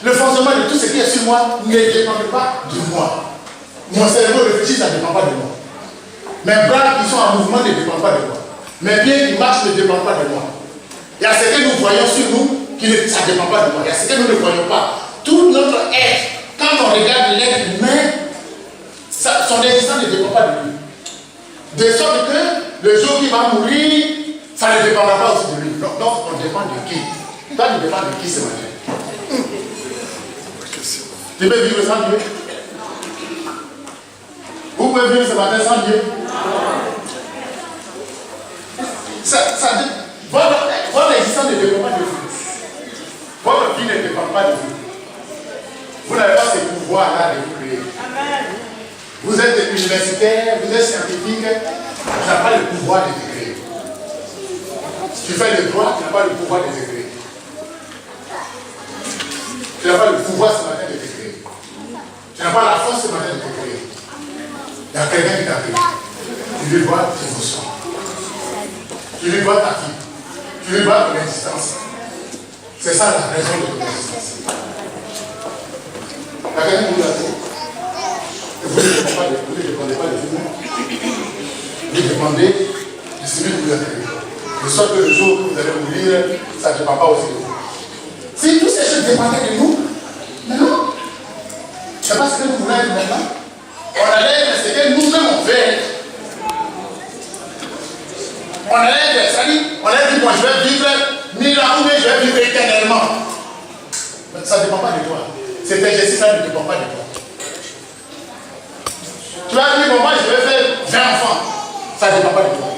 le fonctionnement de tout ce qui est sur moi ne dépend pas de moi. Mon cerveau réfléchit, ça ne dépend pas de moi. Mes bras qui sont en mouvement ne dépendent pas de moi. Mes pieds qui marchent ne dépendent pas de moi. Il y a ce que nous voyons sur nous qui ça ne dépend pas de moi. Il y a ce que nous ne voyons pas. Tout notre être, quand on regarde l'être humain, son existence ne dépend pas de lui. De sorte que le jour qu'il va mourir, ça ne dépendra pas aussi de lui. Donc on dépend de qui? Toi, tu dépends de qui ce matin? Tu peux vivre sans Dieu? Vous pouvez vivre ce matin sans Dieu? Votre existence ne dépend pas de vous. Votre vie ne dépend pas de vous. Vous n'avez pas ce pouvoir-là de vous créer. Amen. Vous êtes universitaire, vous êtes scientifique, vous n'avez pas le pouvoir de te créer. Tu fais le droit, tu n'as pas le pouvoir de te créer. Tu n'as pas le pouvoir ce matin de te créer. Tu n'as pas la force ce matin de te créer. Il y a quelqu'un qui t'a créé. Tu lui dois tes émotions. Tu lui dois ta vie. Tu lui dois ton existence. C'est ça la raison de ton existence. La quelqu'un qui vous a dit, vous ne dépendez pas de vous-même. Vous dépendez de celui qui vous a créé. De sorte que le jour que vous allez mourir, ça ne dépend pas aussi de vous. Si toutes ces choses dépendaient de nous, mais non. C'est pas ce que nous voulons être maintenant. On allait être ce que nous-mêmes on veut être. On allait être, c'est-à-dire, on allait dire, bon, je vais vivre 1000 ans ou bien je vais vivre éternellement. Mais ça ne dépend pas de toi. Cet exercice-là ne dépend pas de toi. Tu vas dire, bon, moi je vais faire 20 enfants. Ça ne dépend pas de toi.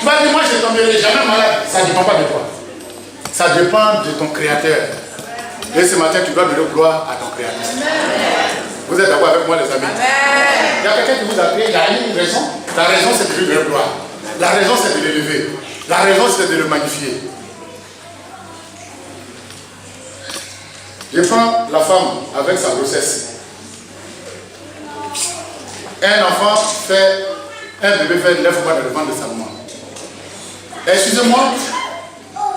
Tu vas dire, moi je ne tomberai jamais malade. Ça ne dépend pas de toi. Ça dépend de ton créateur. Et ce matin, tu dois donner gloire à ton créateur. Vous êtes d'accord avec moi, les amis? Il y a quelqu'un qui vous a créé, il y a une raison. La raison, c'est de lui donner gloire. La raison, c'est de l'élever. La raison, c'est de le magnifier. Je prends la femme avec sa grossesse. Un enfant fait, un bébé fait 9 mois dans le ventre de sa maman. Excusez-moi,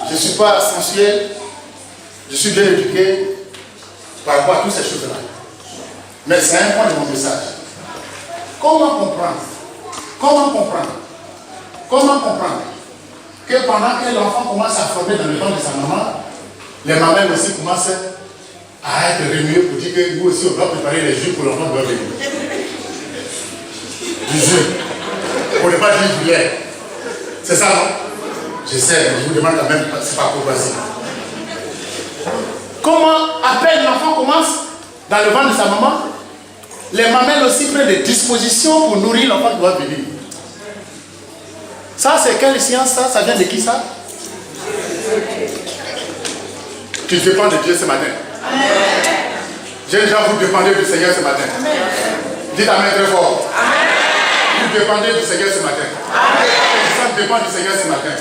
je ne suis pas sensuel, je suis bien éduqué par rapport à toutes ces choses-là. Mais c'est un point de mon message. Comment comprendre que pendant que l'enfant commence à former dans le ventre de sa maman, les mamans aussi commencent à être remuées pour dire que nous aussi on doit préparer les jus pour l'enfant doit venir. Du jus. On ne peut pas dire du lait. C'est ça, non? Je sais, mais je vous demande quand même, c'est pas pour passer. Comment, à peine l'enfant commence dans le ventre de sa maman, les mamelles aussi prennent des dispositions pour nourrir l'enfant qui doit venir. Ça, c'est quelle science ça? Ça vient de qui ça? Tu dépends de Dieu ce matin. J'ai déjà vous dépendez du Seigneur ce matin. Dites Amen très fort. Vous dépendez du Seigneur ce matin. Ça dépend du Seigneur ce matin.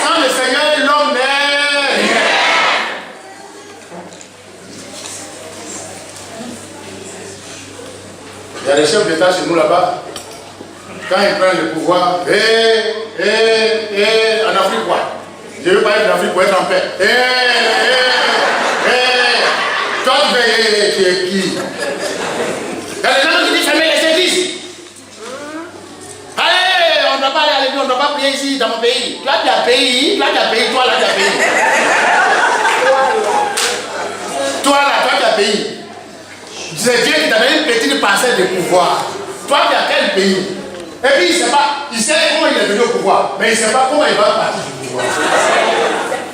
Sans le Seigneur, l'homme n'est rien. Il y a des chefs d'État chez nous là-bas. Quand ils prennent le pouvoir, en Afrique quoi? Je ne veux pas être en Afrique pour être en paix. Toi, tu es qui? Il y a des gens qui disent fermez les services. Allez, on ne doit pas aller à l'église, on ne doit pas prier ici dans mon pays. Là tu as pays, toi là tu as pays. Toi tu as pays. C'est Dieu qui t'a donné une petite parcelle de pouvoir. Toi tu as quel pays? Et puis il sait comment il est venu au pouvoir, mais il ne sait pas comment il va partir du pouvoir.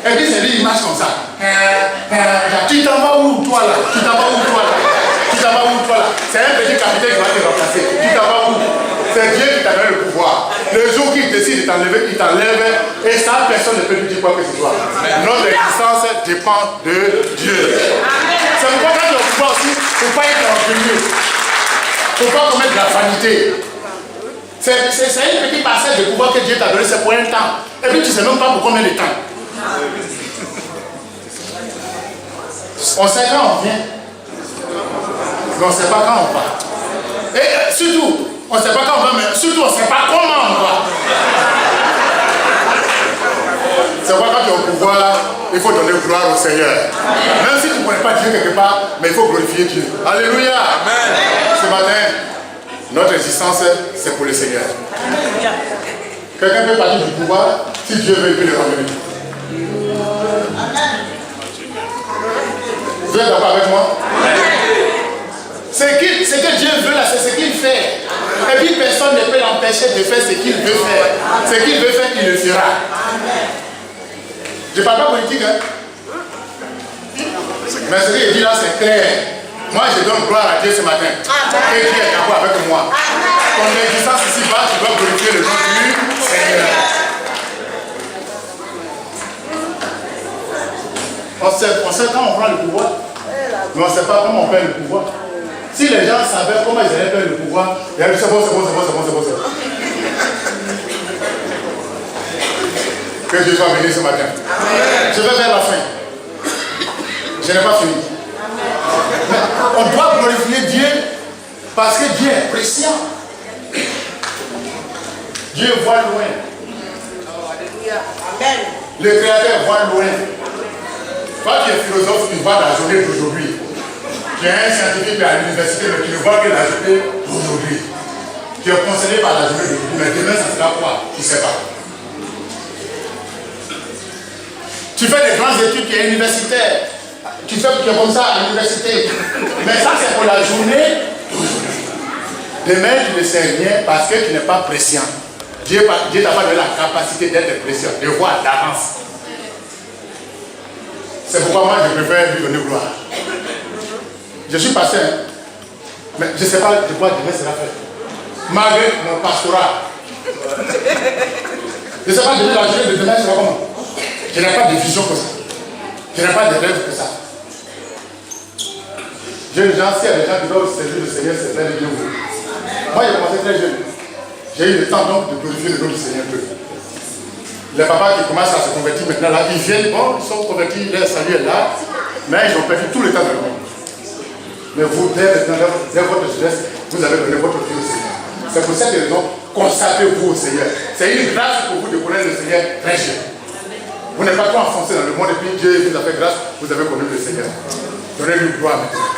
Et puis c'est lui, il marche comme ça. Tu t'en vas où toi là? C'est un petit capitaine qui va te remplacer. Tu t'en vas où? C'est Dieu qui t'a donné le pouvoir. Le jour qu'il décide de t'enlever, il t'enlève et ça, personne ne peut lui dire quoi que ce soit. Notre existence dépend de Dieu. C'est pourquoi quand tu es au pouvoir aussi, il ne faut pas être orgueilleux. Il ne faut pas commettre de la vanité. C'est une petite parcelle de pouvoir que Dieu t'a donné, c'est pour un temps. Et puis tu ne sais même pas pour combien de temps. On sait quand on vient, mais on ne sait pas quand on part. Et surtout, on ne sait pas quand on va, mais surtout on ne sait pas comment on va. C'est pourquoi quand tu es au pouvoir, il faut donner gloire au Seigneur. Même si tu ne connais pas Dieu quelque part, mais il faut glorifier Dieu. Alléluia. Amen. Ce matin, Notre existence, c'est pour le Seigneur. Quelqu'un peut partir du pouvoir si Dieu veut, il peut le ramener. Vous êtes d'accord avec moi? Ce que Dieu veut là, c'est ce qu'il fait. Et puis personne ne peut l'empêcher de faire ce qu'il veut faire. Ce qu'il veut faire, il le fera. Je ne parle pas politique, hein. Mais ce que je dis là, c'est clair. Moi, je donne gloire à Dieu ce matin. Et Dieu est d'accord avec moi. Ton existence ici-bas, tu dois glorifier le nom du Seigneur. On sait quand on prend le pouvoir, mais on ne sait pas comment on perd le pouvoir. Si les gens savaient comment ils allaient perdre le pouvoir, ils allaient dire c'est bon. Que Dieu soit béni ce matin. Je vais vers la fin. Je n'ai pas fini. Mais on doit glorifier Dieu parce que Dieu est précieux. Dieu voit loin. Le Créateur voit loin. Toi qui es philosophe, tu vois la journée d'aujourd'hui. Tu es un scientifique à l'université, mais tu ne vois que la journée d'aujourd'hui. Tu es concerné par la journée d'aujourd'hui, mais demain ça sera quoi? Tu ne sais pas. Tu fais des grandes études, tu es universitaire. Tu fais comme ça à l'université. Mais ça, c'est pour la journée d'aujourd'hui. Demain, tu ne sais rien parce que tu n'es pas prescient. Dieu t'a pas donné la capacité d'être prescient, de voir d'avance. C'est pourquoi moi, je préfère lui donner gloire. Je suis pasteur, mais je ne sais pas de quoi demain sera fait. Malgré mon pastorat. Je ne sais pas demain, la journée de demain sera comment. Je n'ai pas de vision que ça. Je n'ai pas de rêve que ça. Jeunes gens, s'il y a des gens qui doivent servir le Seigneur, c'est très bien. Moi, j'ai commencé très jeune. J'ai eu le temps donc de glorifier le nom du Seigneur. Les papas qui commencent à se convertir maintenant, là, ils viennent, bon, ils sont convertis, leur salut est là, mais ils ont perdu tout le temps de le monde. Mais vous, dès votre jeunesse, vous avez donné votre vie au Seigneur. C'est pour cette raison, consacrez-vous au Seigneur. C'est une grâce pour vous de connaître le Seigneur très jeune. Vous n'êtes pas trop enfoncé dans le monde et puis Dieu vous a fait grâce, vous avez connu le Seigneur. Donnez-lui gloire maintenant.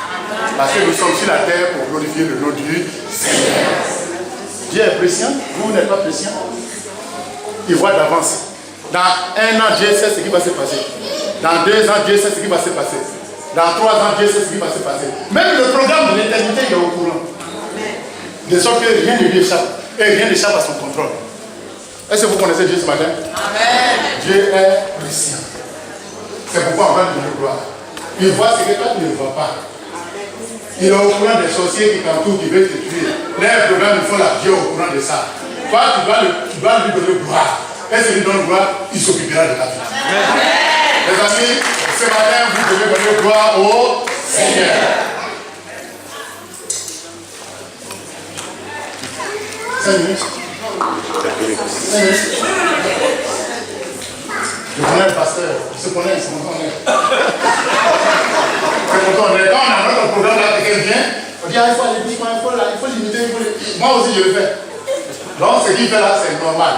Parce que nous sommes sur la terre pour glorifier le nom du Seigneur. Dieu est précieux, vous n'êtes pas précieux. Il voit d'avance. Dans 1 an, Dieu sait ce qui va se passer. Dans 2 ans, Dieu sait ce qui va se passer. Dans 3 ans, Dieu sait ce qui va se passer. Même le programme de l'éternité, il est au courant. De sorte que rien ne lui échappe. Et rien n'échappe à son contrôle. Est-ce que vous connaissez Dieu ce matin? Amen. Dieu est précieux. C'est pourquoi on va lui donner gloire. Il voit ce que toi tu ne vois pas. Il est au courant des sorciers qui t'entourent, qui veulent te tuer. Leur programme, ils font la Dieu au courant de ça. Toi, tu dois lui donner gloire. Et si lui donne gloire, il s'occupera de ta vie. Amen. Les amis, ce matin, vous devez donner gloire au Seigneur. Je connais le pasteur, il se connaît, c'est mon honnête. C'est mon honnête. Quand on a notre programme là, quelqu'un vient, on dit, il faut aller vite, il faut limiter, moi aussi je le fais. Donc ce qu'il fait là, c'est normal.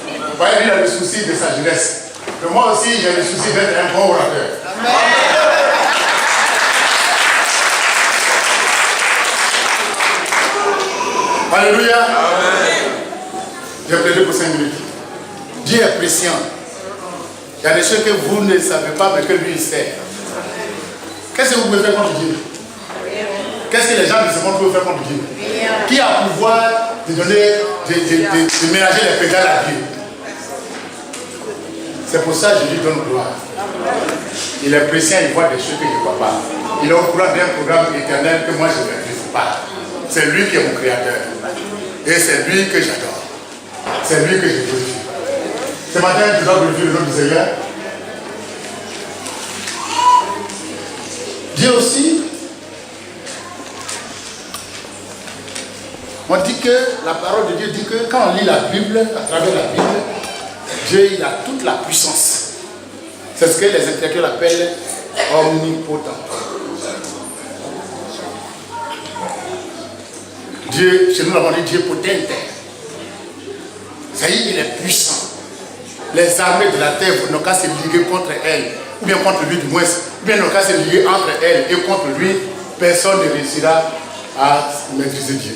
Vous voyez, lui, il a le souci de sa jeunesse. Mais moi aussi, j'ai le souci d'être un bon orateur. Alléluia. Je vais plaider pour 5 minutes. Dieu est précieux. Il y a des choses que vous ne savez pas, mais que lui, il sait. Qu'est-ce que vous pouvez faire contre Dieu? Qu'est-ce que les gens de ce monde peuvent faire contre Dieu? Qui a le pouvoir de donner, de ménager les pédales à Dieu? C'est pour ça que je lui donne gloire. Il est précieux, il voit des choses que je ne vois pas. Il est au courant d'un programme éternel que moi je ne maîtrise pas. C'est lui qui est mon créateur. Et c'est lui que j'adore. C'est lui que je glorifie. Ce matin, tu dois glorifier le nom du Seigneur. Dieu aussi, on dit que la parole de Dieu dit que quand on lit la Bible, à travers la Bible, Dieu il a toute la puissance. C'est ce que les intellectuels appellent omnipotent. Dieu, chez nous l'avons dit Dieu potente. C'est-à-dire qu'il est puissant. Les armées de la terre n'ont qu'à se liguer contre elle, ou bien contre lui du moins, ou bien n'ont qu'à se liguer entre elle et contre lui, personne ne réussira à maîtriser Dieu.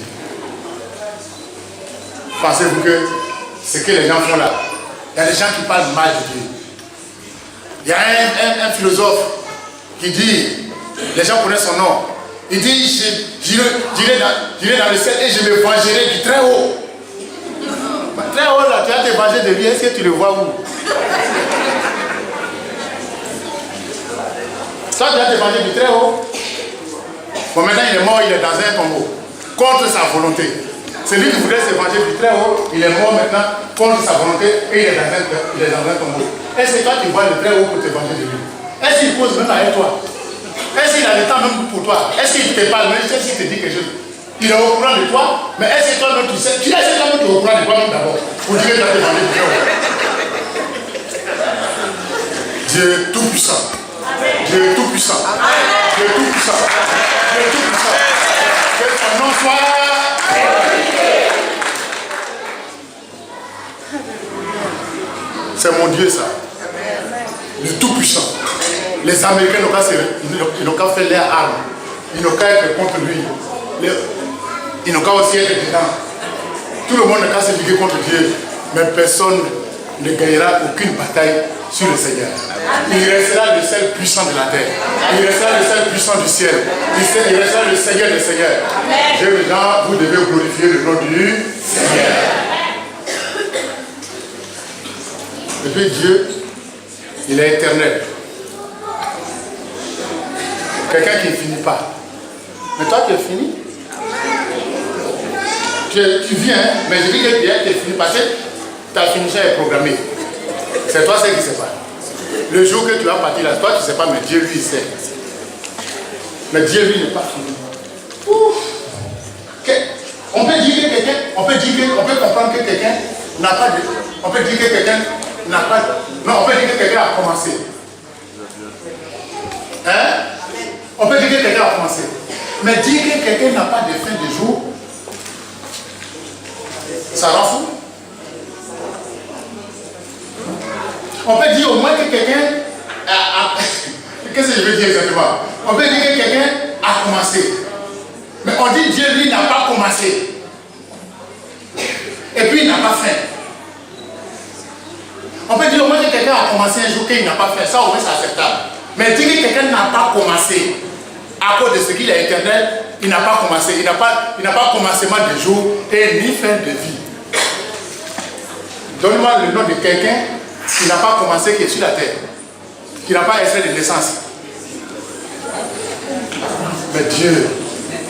pensez-vous que ce que les gens font là? Il y a des gens qui parlent mal de Dieu. Il y a un philosophe qui dit, les gens connaissent son nom, il dit, j'irai dans le ciel et je me vengerai du très haut. Très haut là, tu vas te venger de lui, est-ce que tu le vois où? Toi, tu vas te venger du très haut. Bon, maintenant il est mort, il est dans un tombeau, contre sa volonté. Celui qui voulait se venger du très haut, il est mort maintenant contre sa volonté et il est dans un tombeau. Est-ce que toi tu vois le très haut pour te venger de lui? Est-ce qu'il cause même avec toi? Est-ce qu'il a le temps même pour toi? Est-ce qu'il te parle même? Est-ce qu'il te dit quelque chose? Il est au courant de toi, mais est-ce que toi-même tu sais? Tu sais toi-même tu es au courant de toi-même d'abord pour dire que tu vas te venger du très haut. Dieu tout-puissant. Dieu est tout-puissant. Dieu est tout-puissant. Dieu est tout-puissant. Que son nom soit. C'est mon Dieu ça. Le tout-puissant. Les Américains n'ont qu'à faire leurs armes. Ils n'ont qu'à être contre lui. Ils n'ont qu'à aussi être dedans. Tout le monde n'a qu'à se liguer contre Dieu. Mais personne ne gagnera aucune bataille sur le Seigneur. Il restera le seul puissant de la terre. Il restera le seul puissant du ciel. Il restera le Seigneur des Seigneurs. Dieu, les gens, vous devez glorifier le nom du Seigneur. Et puis Dieu, il est éternel. Quelqu'un qui ne finit pas. Mais toi, tu es fini. Tu viens, mais je dis que tu es fini parce que ta finition est programmée. C'est toi ce qui ne sais pas. Le jour que tu vas partir là, toi tu ne sais pas, mais Dieu lui il sait. Mais Dieu lui n'est pas fini. On peut dire que quelqu'un, on peut comprendre que quelqu'un n'a pas de. On peut dire que quelqu'un n'a pas de. Non, on peut dire que quelqu'un a commencé. Hein? On peut dire que quelqu'un a commencé. Mais dire que quelqu'un n'a pas de fin de jour, ça rend fou. On peut dire au moins que quelqu'un a qu'est-ce que je veux dire exactement? On peut dire que quelqu'un a commencé. Mais on dit Dieu, lui, n'a pas commencé. Et puis il n'a pas fait. On peut dire au moins que quelqu'un a commencé un jour qu'il n'a pas fait. Ça au moins c'est acceptable. Mais dire que quelqu'un n'a pas commencé à cause de ce qu'il est éternel, il n'a pas commencé. Il n'a pas commencement de jour et ni fin de vie. Donne-moi le nom de quelqu'un qui n'a pas commencé, qui est sur la terre, qui n'a pas essayé de naissance. Mais Dieu,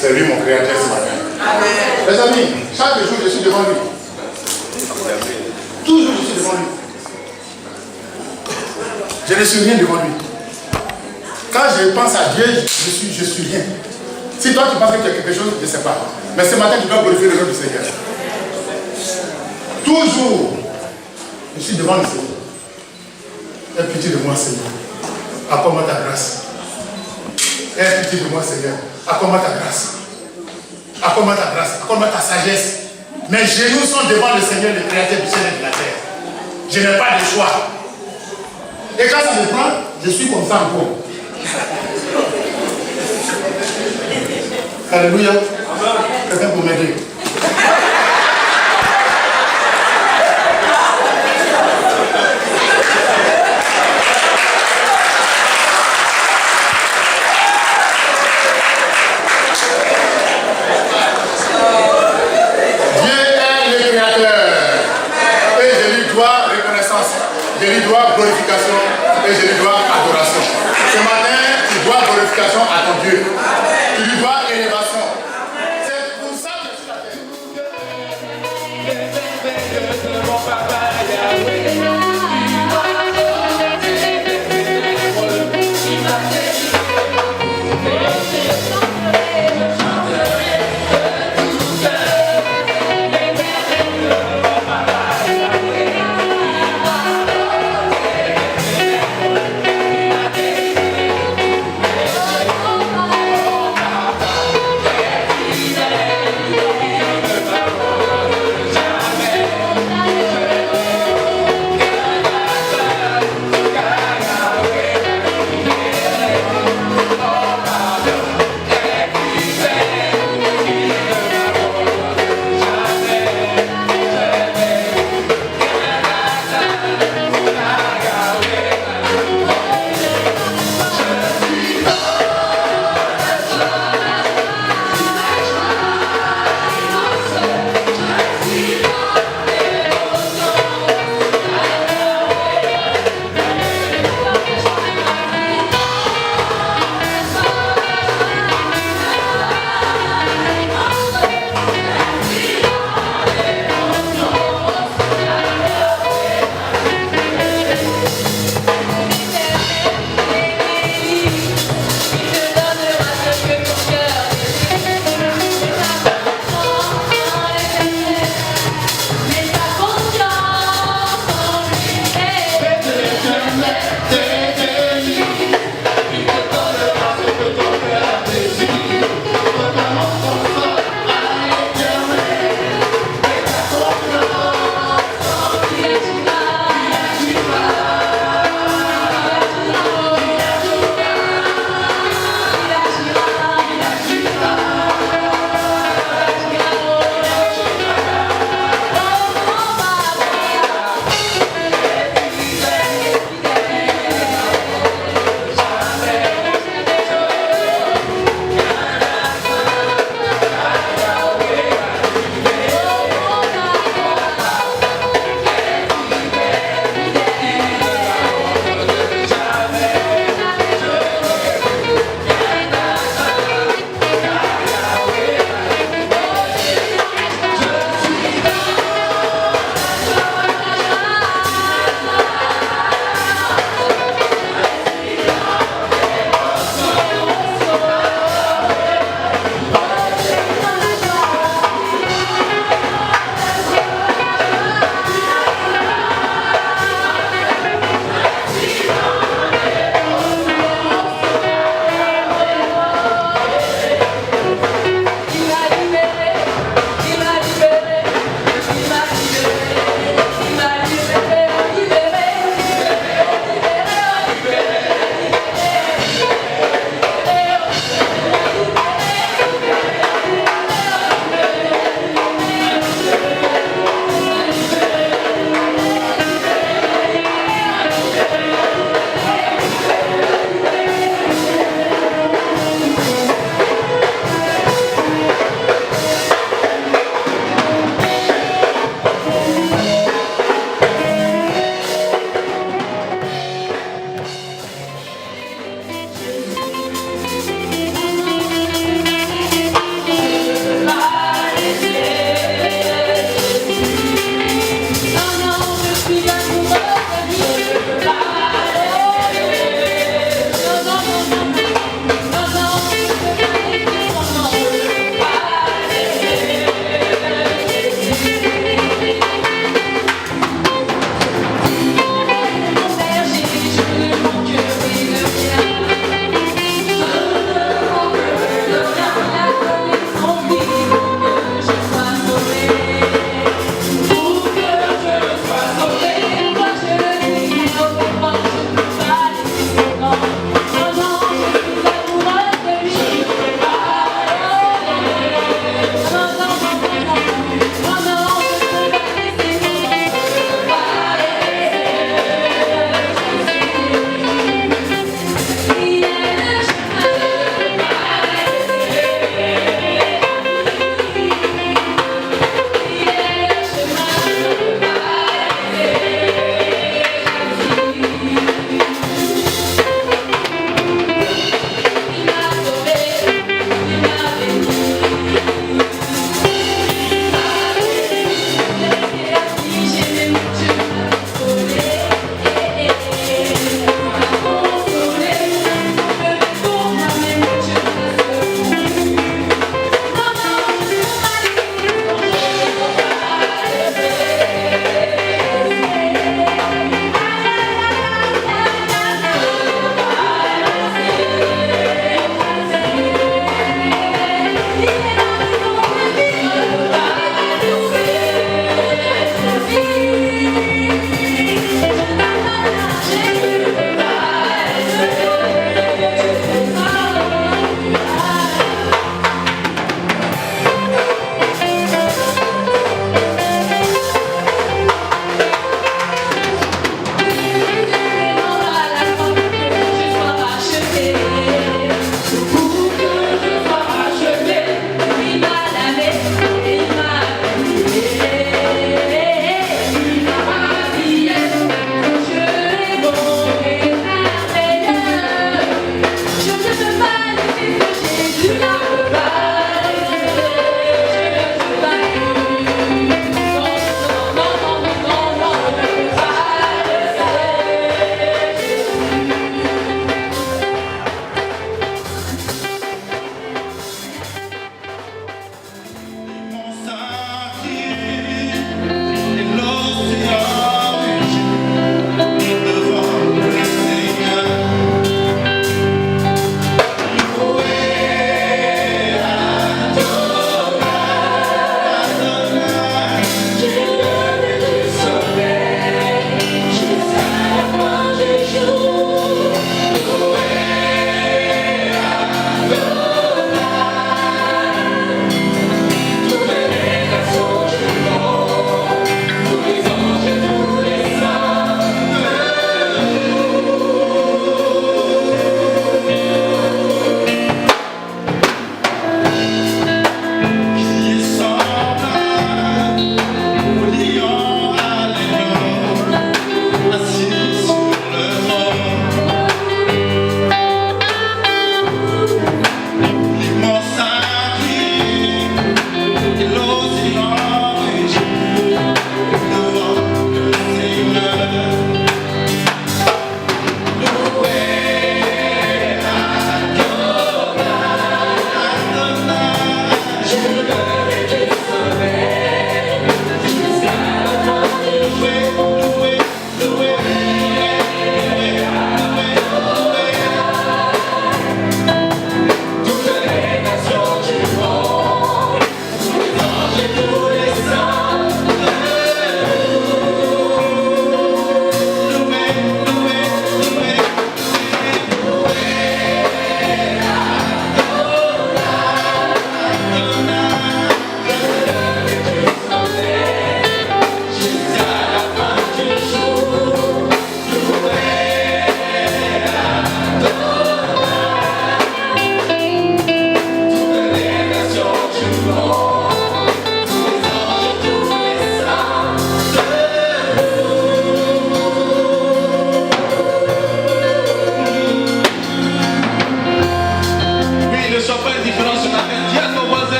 c'est lui mon créateur ce matin. Les amis, chaque jour je suis devant lui. Toujours je suis devant lui. Je ne suis rien devant lui. Quand je pense à Dieu, je suis rien. Si toi tu penses que tu as quelque chose, je ne sais pas. Mais ce matin tu dois glorifier le nom du Seigneur. Toujours, je suis devant le Seigneur. Aie pitié de moi, Seigneur. Accorde-moi ta grâce. Aie pitié de moi, Seigneur. Accorde-moi ta grâce. Accorde-moi ta grâce. Accorde-moi ta sagesse. Mes genoux sont devant le Seigneur, le créateur du ciel et de la terre. Je n'ai pas de choix. Et quand ça me prend, je suis comme ça encore. Alléluia. Quelqu'un pour m'aider. Je lui dois glorification et je lui dois adoration. Ce matin, tu dois glorification à ton Dieu. Tu lui dois élévation. C'est pour ça que je suis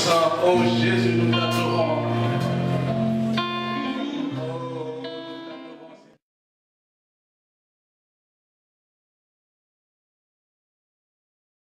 puissant. Oh Jésus, nous t'adorons.